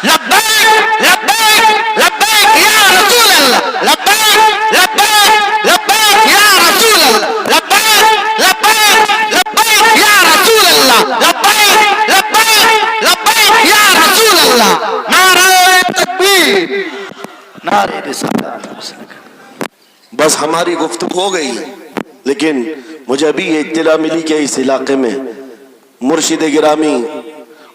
लब्बैक लब्बैक लब्बैक या रसूल अल्लाह, लब्बैक लब्बैक लब्बैक या रसूल अल्लाह, लब्बैक लब्बैक लब्बैक या रसूल अल्लाह, लब्बैक लब्बैक लब्बैक या रसूल अल्लाह। नारे तकबीर, नारे रिसालत। बस हमारी गुफ्तगू हो गई, लेकिन मुझे अभी ये इत्तला मिली कि इस इलाके में मुर्शिद गिरामी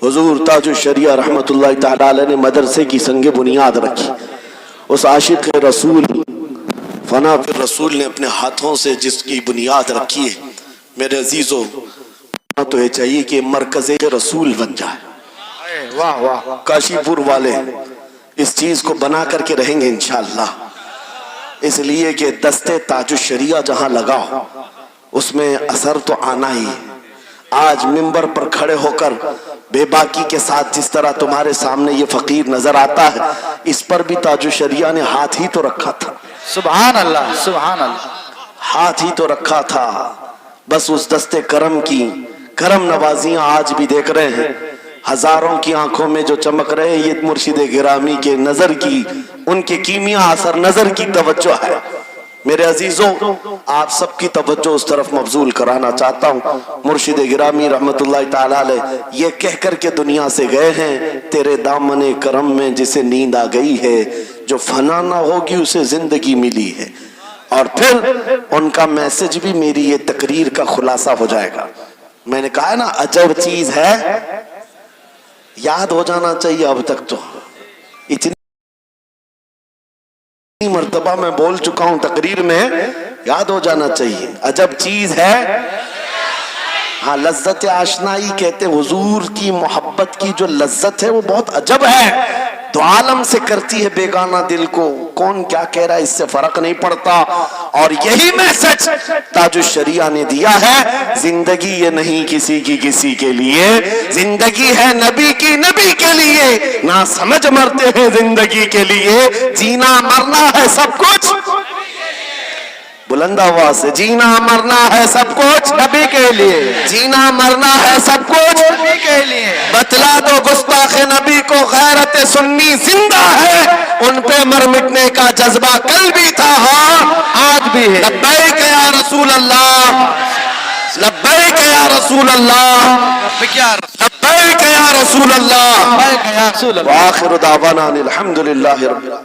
हुजूर ताजुश शरिया रहमतुल्लाह तआला अलैह ने मदरसे की संगे बुनियाद रखी। उस आशिक रसूल फना फिर रसूल ने अपने हाथों से जिसकी बुनियाद रखी है, मेरे अजीजों तो ये चाहिए कि मरकज़े के रसूल बन जाए। वाह वाह, काशीपुर वाले इस चीज को बना करके रहेंगे इंशाअल्लाह, इसलिए कि दस्ते ताजुश शरिया जहां लगाओ उसमें असर तो आना ही है। आज मिंबर पर खड़े होकर बेबाकी के साथ जिस तरह तुम्हारे सामने ये फकीर नजर आता है, इस पर भी ताजुश शरिया ने हाथ ही तो रखा था। सुभान अल्लाह, सुभान अल्लाह, हाथ ही तो रखा था। बस उस दस्ते करम की करम नवाजियां आज भी देख रहे हैं, हजारों की आंखों में जो चमक रहे ये मुर्शिद गिरामी के नजर की, उनके कीमिया असर नजर की तवज्जो है। मेरे अजीजों आप सबकी तवज्जो उस तरफ मबजूल कराना चाहता हूँ। मुर्शिद गिरामी रहमतुल्लाह ताला अलैह ये कह कर के दुनिया से गए हैं, तेरे दामने करम में जिसे नींद आ गई है, जो फना ना होगी उसे जिंदगी मिली है। और फिर उनका मैसेज भी मेरी ये तकरीर का खुलासा हो जाएगा। मैंने कहा है ना अजब चीज है, याद हो जाना चाहिए। अब तक तो इतनी मर्तबा मैं बोल चुका हूं तकरीर में, याद हो जाना चाहिए। अजब चीज है, हाँ लज्जत आशनाई कहते हैं। हुजूर की मोहब्बत की जो लज्जत है वो बहुत अजब है। تو عالم سے کرتی ہے بیگانہ دل کو، کون کیا کہہ رہا ہے اس سے فرق نہیں پڑتا۔ اور یہی میسج تاج الشریعہ نے دیا ہے، زندگی یہ نہیں کسی کی کسی کے لیے، زندگی ہے نبی کی نبی کے لیے، نہ سمجھ مرتے ہیں زندگی کے لیے، جینا مرنا ہے سب کچھ بلند آواز سے، جینا مرنا ہے سب کچھ نبی کے لیے، جینا مرنا ہے سب کچھ نبی کے لیے۔ بتلا دو گستاخ نبی کو غیرت سنی زندہ ہے، ان پہ مر مٹنے کا جذبہ کل بھی تھا، ہاں آج بھی ہے۔ لبیک یا رسول اللہ، لبیک یا رسول اللہ، لبیک یا رسول اللہ، یا رسول اللہ۔ وآخر دعوانا الحمدللہ رب العالمین۔